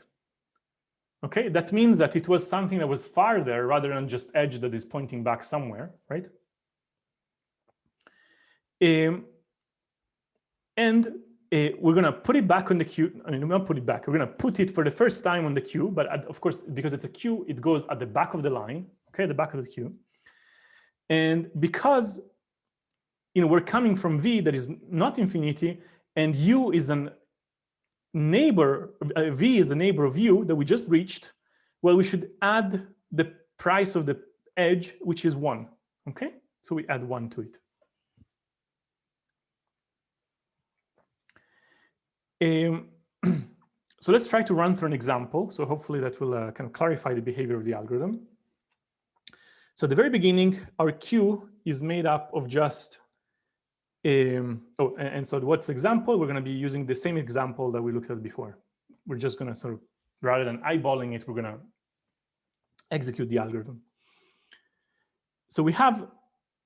okay, that means that it was something that was farther rather than just edge that is pointing back somewhere, right? And we're going to put it back on the queue. I mean, we're not put it back. We're going to put it for the first time on the queue. But of course, because it's a queue, it goes at the back of the line, okay, the back of the queue. And because we're coming from V that is not infinity, and U is an neighbor, V is the neighbor of U that we just reached, well, we should add the price of the edge, which is 1, okay? So we add 1 to it. So let's try to run through an example. So hopefully that will kind of clarify the behavior of the algorithm. So at the very beginning, our queue is made up of just and so what's the example? We're going to be using the same example that we looked at before. We're just going to sort of, rather than eyeballing it, we're going to execute the algorithm. So we have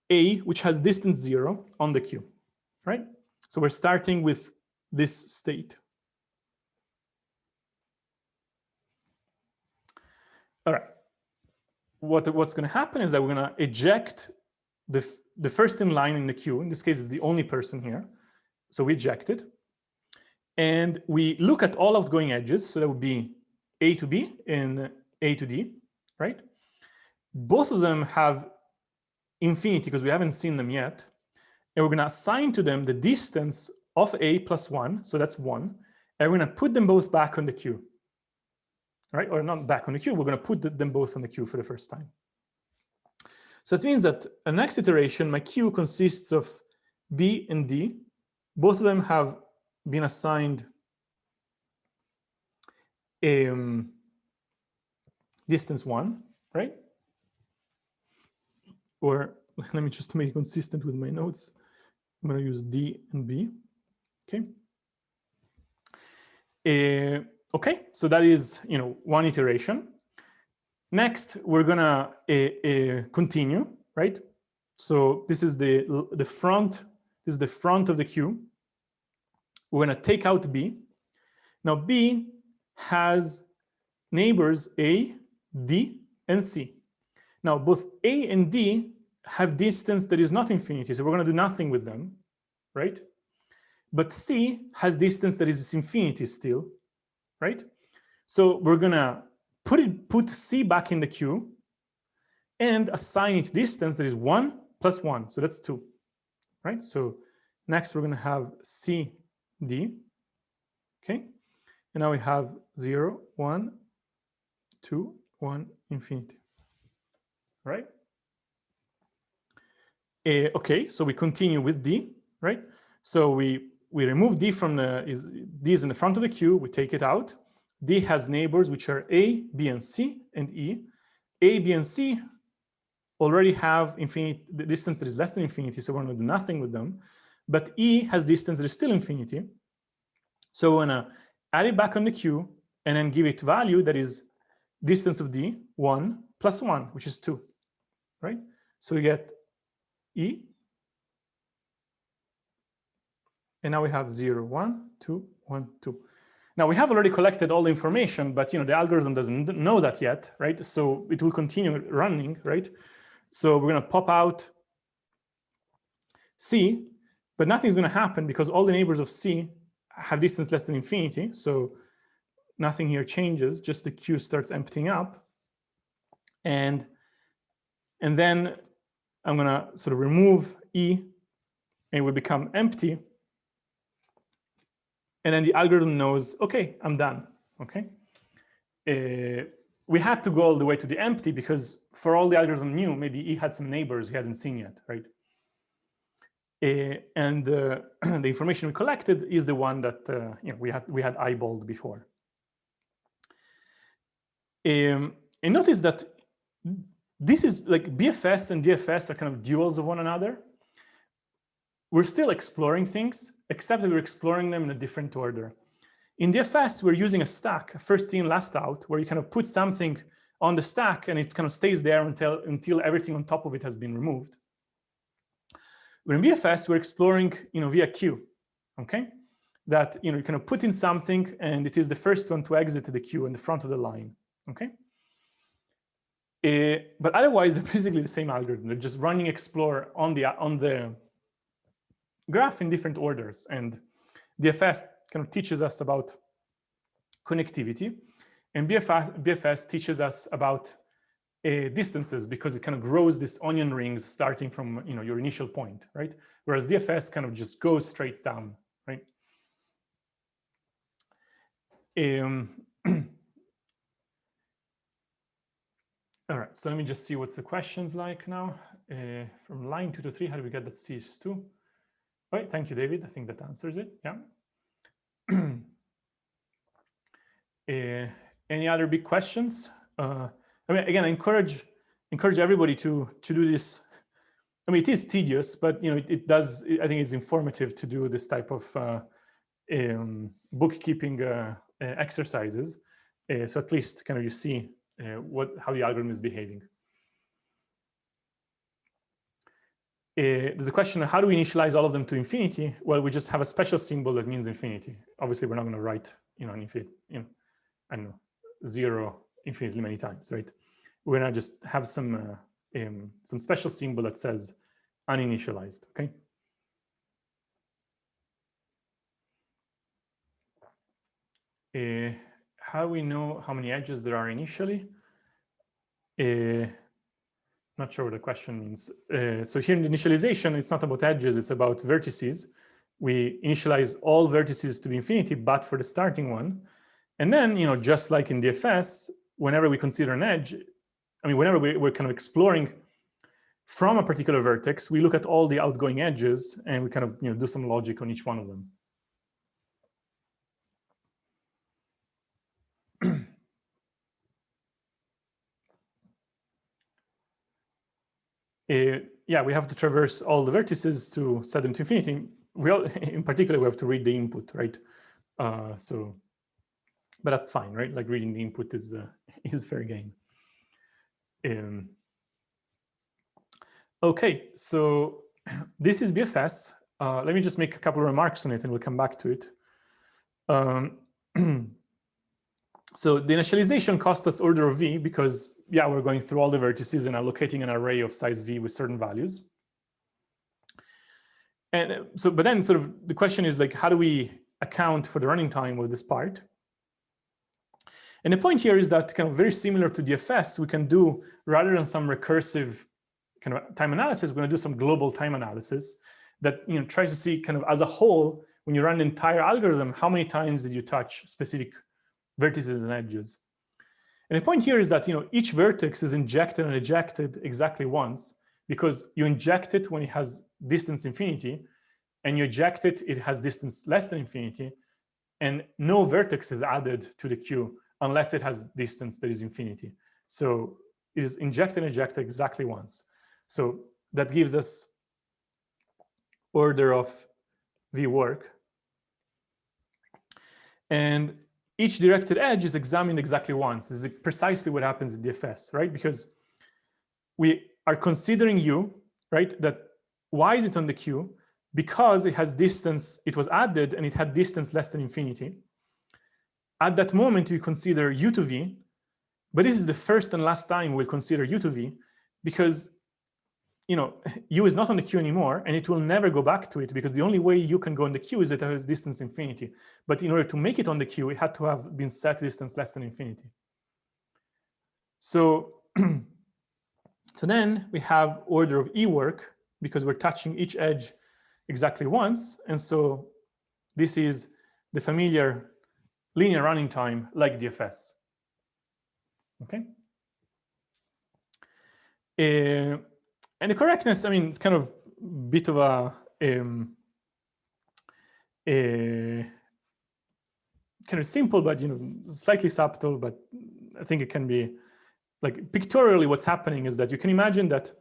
A, which has distance 0 on the queue, right? So we're starting with this state. All right. What's going to happen is that we're going to eject the first in line in the queue. In this case, it's the only person here. So we eject it. And we look at all outgoing edges. So that would be A to B and A to D, right? Both of them have infinity because we haven't seen them yet. And we're going to assign to them the distance of A plus 1. So that's 1. And we're going to put them both back on the queue, right? Or not back on the queue. We're going to put them both on the queue for the first time. So it means that the next iteration, my queue consists of B and D. Both of them have been assigned distance 1, right? Or let me just make it consistent with my notes. I'm going to use D and B, okay? Okay, so that is one iteration. Next, we're gonna continue, right? So this is the front. This is the front of the queue. We're gonna take out B. Now B has neighbors A, D, and C. Now both A and D have distance that is not infinity, so we're gonna do nothing with them, right? But C has distance that is infinity still, right? So we're gonna put C back in the queue and assign it distance that is 1 plus 1. So that's 2, right? So next we're going to have C, D, okay? And now we have 0, 1, 2, 1, infinity, right? Okay, so we continue with D, right? So we remove D from D is in the front of the queue, we take it out. D has neighbors which are A, B, and C, and E. A, B, and C already have the distance that is less than infinity, so we're going to do nothing with them. But E has distance that is still infinity. So we're going to add it back on the queue and then give it value that is distance of D, 1 plus 1, which is 2, right? So we get E. And now we have 0, 1, 2, 1, 2. Now we have already collected all the information, but the algorithm doesn't know that yet, right? So it will continue running, right? So we're going to pop out C, but nothing's going to happen because all the neighbors of C have distance less than infinity. So nothing here changes, just the queue starts emptying up. And then I'm going to sort of remove E, and it will become empty. And then the algorithm knows, OK, I'm done. OK. We had to go all the way to the empty because for all the algorithm knew, maybe E had some neighbors he hadn't seen yet, right? And the information we collected is the one that we had eyeballed before. And notice that this is like BFS and DFS are kind of duals of one another. We're still exploring things, except that we're exploring them in a different order. In DFS, we're using a stack, first in, last out, where you kind of put something on the stack and it kind of stays there until everything on top of it has been removed. But in BFS, we're exploring via queue, okay? That you kind of put in something and it is the first one to exit the queue in the front of the line, okay? But otherwise, they're basically the same algorithm. They're just running explore on the graph in different orders. And DFS kind of teaches us about connectivity, and BFS teaches us about distances because it kind of grows these onion rings starting from your initial point, right? Whereas DFS kind of just goes straight down, right? All right, so let me just see what's the questions like now. From line 2 to 3, how do we get that CS2? All right, thank you, David. I think that answers it, yeah. Any other big questions? I mean, again, I encourage everybody to do this. I mean, it is tedious, but it does. I think it's informative to do this type of bookkeeping exercises. So at least kind of you see how the algorithm is behaving. There's a question: how do we initialize all of them to infinity? Well, we just have a special symbol that means infinity. Obviously, we're not going to write an infinite, I don't know, 0 infinitely many times, right? We're going to just have some special symbol that says uninitialized, okay? How do we know how many edges there are initially? Not sure what the question means. So here in the initialization, it's not about edges, it's about vertices. We initialize all vertices to be infinity, but for the starting one. And then, just like in DFS, whenever we consider an edge, I mean, whenever we're kind of exploring from a particular vertex, we look at all the outgoing edges and we kind of do some logic on each one of them. Yeah, we have to traverse all the vertices to set them to infinity. In particular, we have to read the input, right? But that's fine, right? Like reading the input is fair game. Okay, so this is BFS. Let me just make a couple of remarks on it and we'll come back to it. So the initialization cost us order of V because, yeah, we're going through all the vertices and allocating an array of size V with certain values. And so, but then sort of the question is like, how do we account for the running time of this part? And the point here is that kind of very similar to DFS, we can do, rather than some recursive kind of time analysis, we're going to do some global time analysis that tries to see kind of as a whole, when you run the entire algorithm, how many times did you touch specific vertices and edges? And the point here is that each vertex is injected and ejected exactly once, because you inject it when it has distance infinity, and you eject it, it has distance less than infinity, and no vertex is added to the queue unless it has distance that is infinity. So it is injected and ejected exactly once. So that gives us order of V work. And each directed edge is examined exactly once. This is precisely what happens in DFS, right? Because we are considering U, right? That why is it on the Q? Because it has distance, it was added and it had distance less than infinity. At that moment, we consider U to V, but this is the first and last time we'll consider U to V, because U is not on the Q anymore, and it will never go back to it, because the only way U can go on the Q is that it has distance infinity. But in order to make it on the Q, it had to have been set distance less than infinity. So, so then we have order of E work, because we're touching each edge exactly once. And so this is the familiar linear running time like DFS. Okay. And the correctness, I mean, it's kind of a bit of a kind of simple, but slightly subtle. But I think it can be like pictorially. What's happening is that you can imagine that.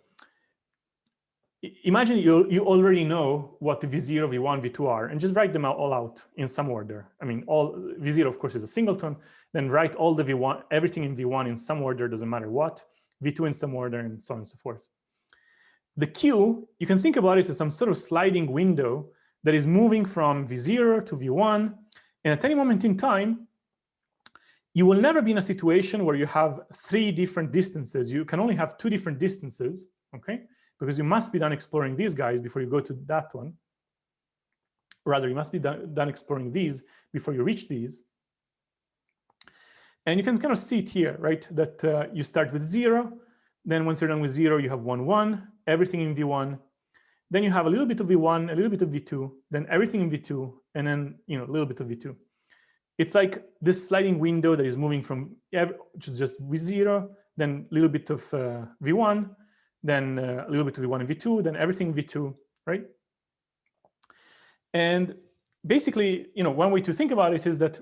Imagine you already know what the V0, V1, V2 are, and just write them all out in some order. I mean, all V0, of course, is a singleton. Then write all the V1, everything in V1 in some order, doesn't matter what. V2 in some order, and so on and so forth. The Q, you can think about it as some sort of sliding window that is moving from V0 to V1. And at any moment in time, you will never be in a situation where you have 3 different distances. You can only have 2 different distances, okay? Because you must be done exploring these guys before you go to that one. Rather, you must be done exploring these before you reach these. And you can kind of see it here, right? That you start with 0. Then once you're done with 0, you have 1, 1, everything in V1. Then you have a little bit of V1, a little bit of V2, then everything in V2, and then a little bit of V2. It's like this sliding window that is moving from just V0, then a little bit of V1, then a little bit of V1 and V2, then everything V2, right? And basically, one way to think about it is that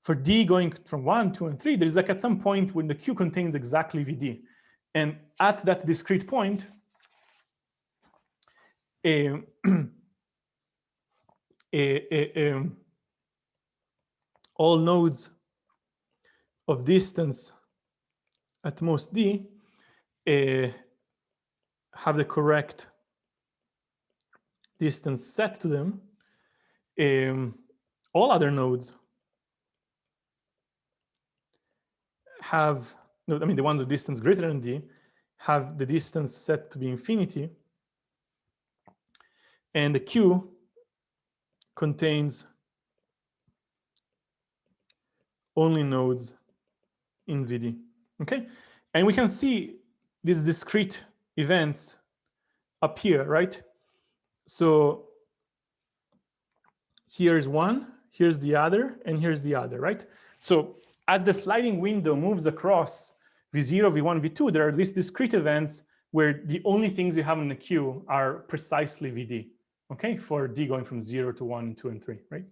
for D going from 1, 2, and 3, there's like at some point when the Q contains exactly VD. And at that discrete point, all nodes of distance at most D have the correct distance set to them. All other nodes have, I mean, the ones with distance greater than D have the distance set to be infinity. And the Q contains only nodes in VD, okay? And we can see these discrete events up here, right? So here's one, here's the other, and here's the other, right? So as the sliding window moves across V0, V1, V2, there are these discrete events where the only things you have in the queue are precisely VD, okay? For D going from 0 to 1, 2, and 3, right?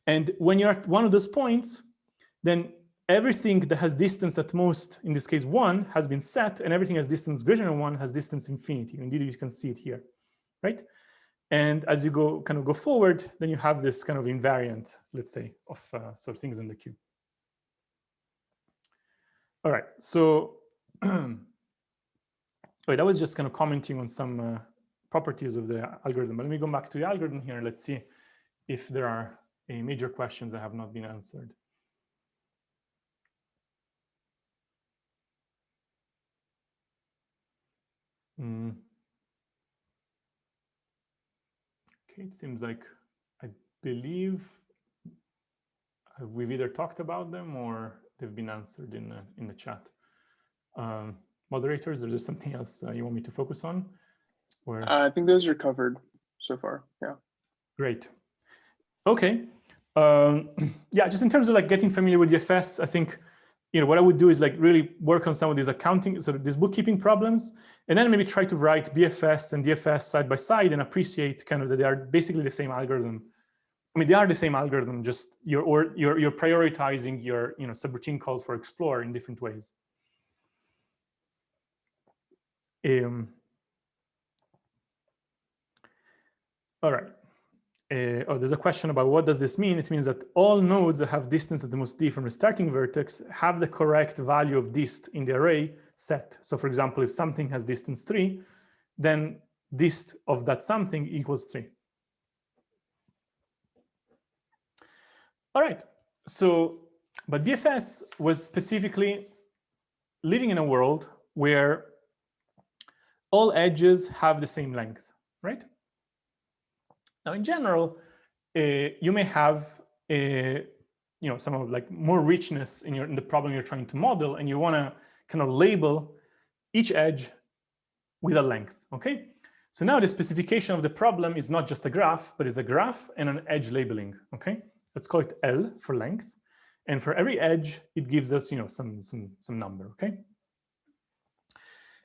And when you're at one of those points, then everything that has distance at most, in this case 1, has been set, and everything has distance greater than 1 has distance infinity. Indeed, you can see it here, right? And as you go forward, then you have this kind of invariant, let's say, of sort of things in the queue. All right, so wait, I was just kind of commenting on some properties of the algorithm. But let me go back to the algorithm here. Let's see if there are any major questions that have not been answered. Okay, it seems like I believe we've either talked about them or they've been answered in the chat. Moderators, is there something else you want me to focus on? Or I think those are covered so far. Yeah. Great. Okay. Yeah, just in terms of like getting familiar with DFS, I think what I would do is like really work on some of these accounting, sort of these bookkeeping problems, and then maybe try to write BFS and DFS side by side and appreciate kind of that they are basically the same algorithm. I mean, they are the same algorithm, just you're prioritizing your subroutine calls for explore in different ways. All right. there's a question about what does this mean? It means that all nodes that have distance at the most d from the starting vertex have the correct value of dist in the array set. So for example, if something has distance 3, then dist of that something equals 3. All right, so, but BFS was specifically living in a world where all edges have the same length, right? Now, in general, you may have some of like more richness in the problem you're trying to model, and you want to kind of label each edge with a length. Okay, so now the specification of the problem is not just a graph, but it's a graph and an edge labeling. Okay, let's call it L for length, and for every edge, it gives us some number. Okay.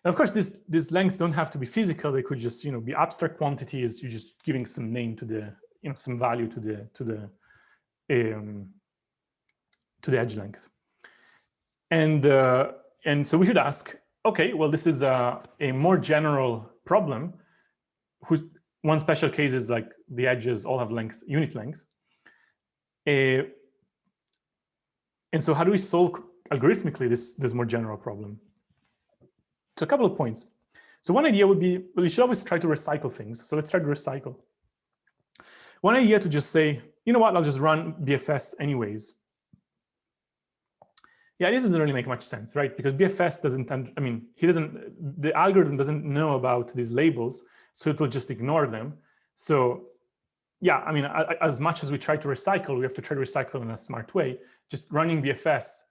And of course, these lengths don't have to be physical. They could just be abstract quantities. You're just giving some name to the some value to the edge length. And so we should ask, okay, well, this is a more general problem whose one special case is like the edges all have length, unit length. And so how do we solve algorithmically this more general problem? So a couple of points. So one idea would be, well, you should always try to recycle things. So let's try to recycle. One idea to just say, you know what, I'll just run BFS anyways. Yeah, this doesn't really make much sense, right? Because BFS doesn't, the algorithm doesn't know about these labels, so it will just ignore them. So yeah, I mean, as much as we try to recycle, we have to try to recycle in a smart way. Just running BFS,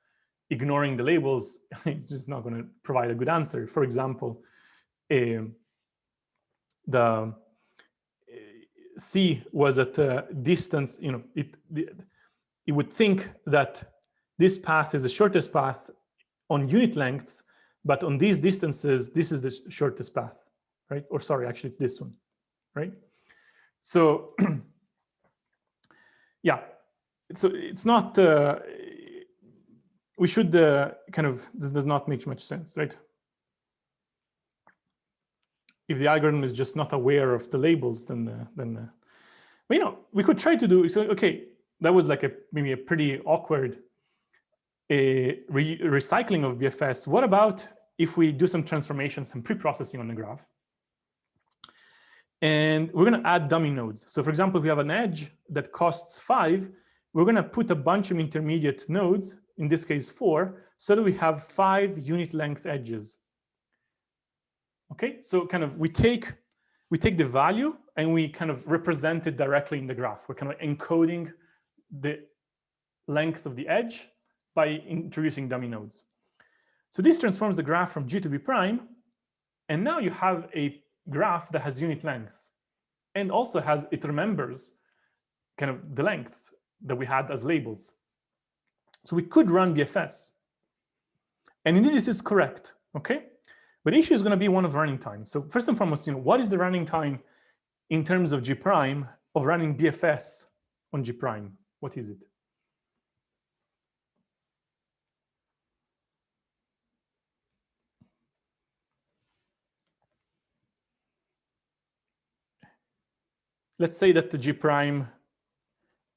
ignoring the labels, it's just not going to provide a good answer. For example, the C was at a distance, it would think that this path is the shortest path on unit lengths, but on these distances, this is the shortest path, right? Or sorry, actually it's this one, right? So yeah, so it's not, we should this does not make much sense, right? If the algorithm is just not aware of the labels, then but, we could try to do, so, okay, that was like maybe a pretty awkward recycling of BFS. What about if we do some transformation, some pre-processing on the graph? And we're going to add dummy nodes. So for example, if we have an edge that costs 5, we're going to put a bunch of intermediate nodes, in this case 4, so that we have 5 unit length edges. Okay, so kind of we take the value and we kind of represent it directly in the graph. We're kind of encoding the length of the edge by introducing dummy nodes. So this transforms the graph from G to B prime, and now you have a graph that has unit lengths, and also it remembers kind of the lengths that we had as labels. So we could run BFS, and indeed this is correct, okay? But the issue is going to be one of running time. So first and foremost, what is the running time in terms of G prime of running BFS on G prime? What is it? Let's say that the G prime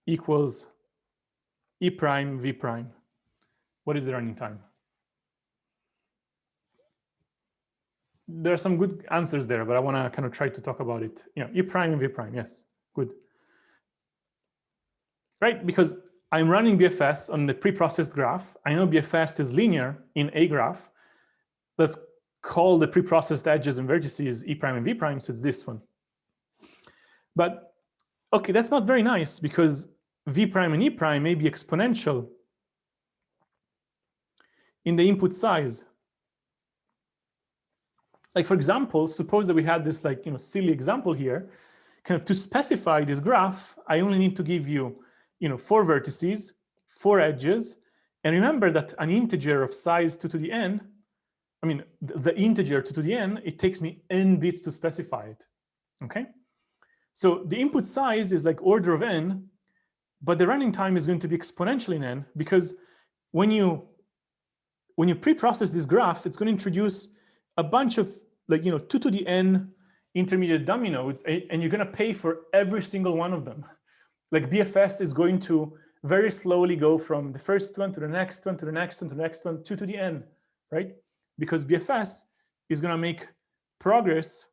equals E prime V prime. What is the running time? There are some good answers there, but I want to kind of try to talk about it. E prime and V prime, yes, good. Right, because I'm running BFS on the pre-processed graph. I know BFS is linear in a graph. Let's call the pre-processed edges and vertices E prime and V prime, so it's this one. But okay, that's not very nice because V prime and E prime may be exponential in the input size. Like for example, suppose that we had this silly example here. Kind of to specify this graph, I only need to give you 4 vertices, 4 edges, and remember that an integer of size 2 to the n, I mean the integer 2 to the n, it takes me n bits to specify it. Okay, so the input size is like order of n, but the running time is going to be exponential in n, because when you pre-process this graph, it's going to introduce a bunch of 2 to the n intermediate dummy nodes, and you're going to pay for every single one of them. Like BFS is going to very slowly go from the first one to the next one to the next one to the next one to the end, right? Because BFS is going to make progress.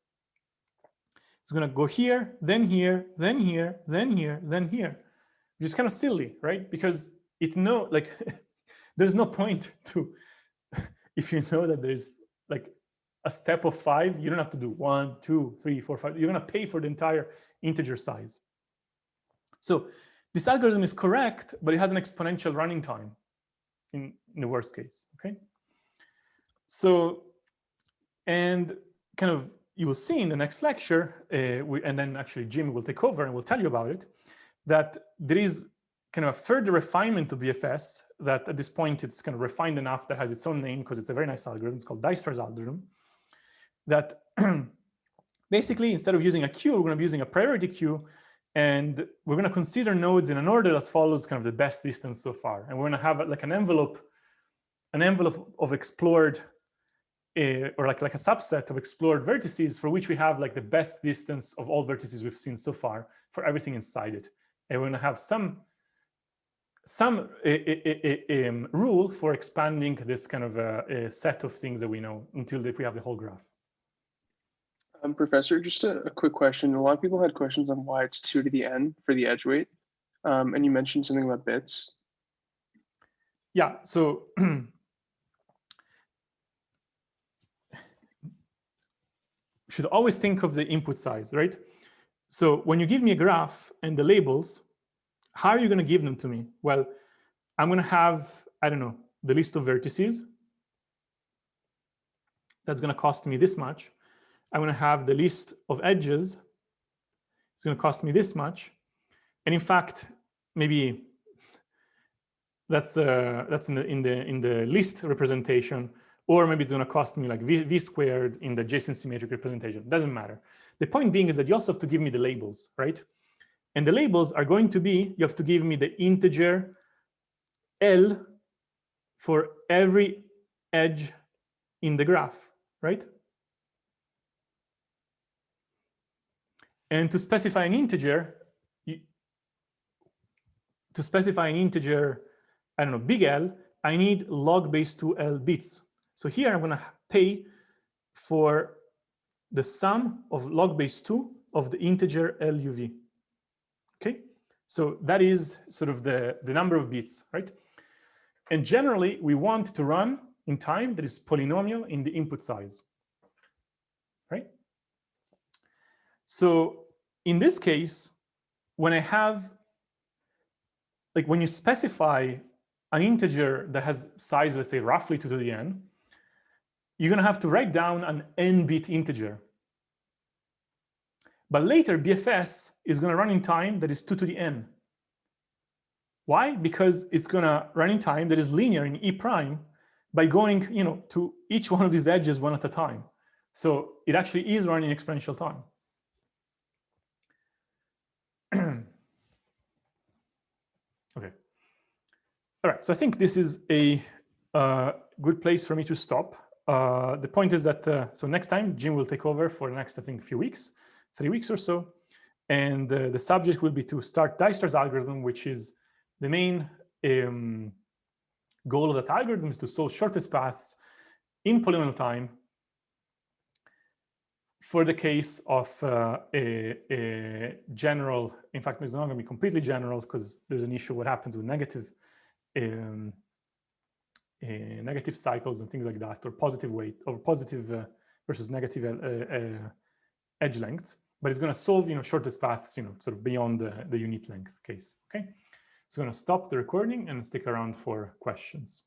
It's going to go here, then here, then here, then here, then here. Which is kind of silly, right? Because there's no point to, if you know that there's like a step of 5, you don't have to do 1, 2, 3, 4, 5. You're going to pay for the entire integer size. So this algorithm is correct, but it has an exponential running time in the worst case, okay? So, and kind of, you will see in the next lecture, and then actually Jim will take over and will tell you about it, that there is kind of a further refinement of BFS that at this point it's kind of refined enough that has its own name because it's a very nice algorithm. It's called Dijkstra's algorithm. That basically, instead of using a queue, we're going to be using a priority queue, and we're going to consider nodes in an order that follows kind of the best distance so far. And we're going to have like an envelope of explored, or like a subset of explored vertices for which we have like the best distance of all vertices we've seen so far for everything inside it. And we're going to have some rule for expanding this kind of a set of things that we know until we have the whole graph. Professor, just a quick question. A lot of people had questions on why it's 2 to the n for the edge weight. And you mentioned something about bits. Yeah, so should always think of the input size, right? So when you give me a graph and the labels, how are you going to give them to me? Well, I'm going to have, I don't know, the list of vertices. That's going to cost me this much. I'm going to have the list of edges. It's going to cost me this much. And in fact, maybe that's in the list representation, or maybe it's going to cost me like v squared in the JSON symmetric representation. Doesn't matter. The point being is that you also have to give me the labels, right? And the labels are going to be, you have to give me the integer L for every edge in the graph, right? And to specify an integer, I don't know, big L, I need log base 2L bits. So here I'm going to pay for the sum of log base 2 of the integer LUV. Okay, so that is sort of the number of bits, right? And generally, we want to run in time that is polynomial in the input size, right? So in this case, when I have, like when you specify an integer that has size, let's say roughly 2 to the n, you're going to have to write down an n-bit integer. But later, BFS is going to run in time that is 2 to the n. Why? Because it's going to run in time that is linear in E prime by going, you know, to each one of these edges one at a time. So it actually is running exponential time. Okay. All right. So I think this is a good place for me to stop. The point is that, so next time, Jim will take over for the next, I think, few weeks, 3 weeks or so. And the subject will be to start Dijkstra's algorithm, which is the main goal of that algorithm is to solve shortest paths in polynomial time for the case of a general, in fact, it's not going to be completely general because there's an issue what happens with negative cycles and things like that, or positive weight, or positive versus negative edge lengths. But it's going to solve, you know, shortest paths, you know, sort of beyond the unit length case. Okay, it's going to stop the recording and stick around for questions.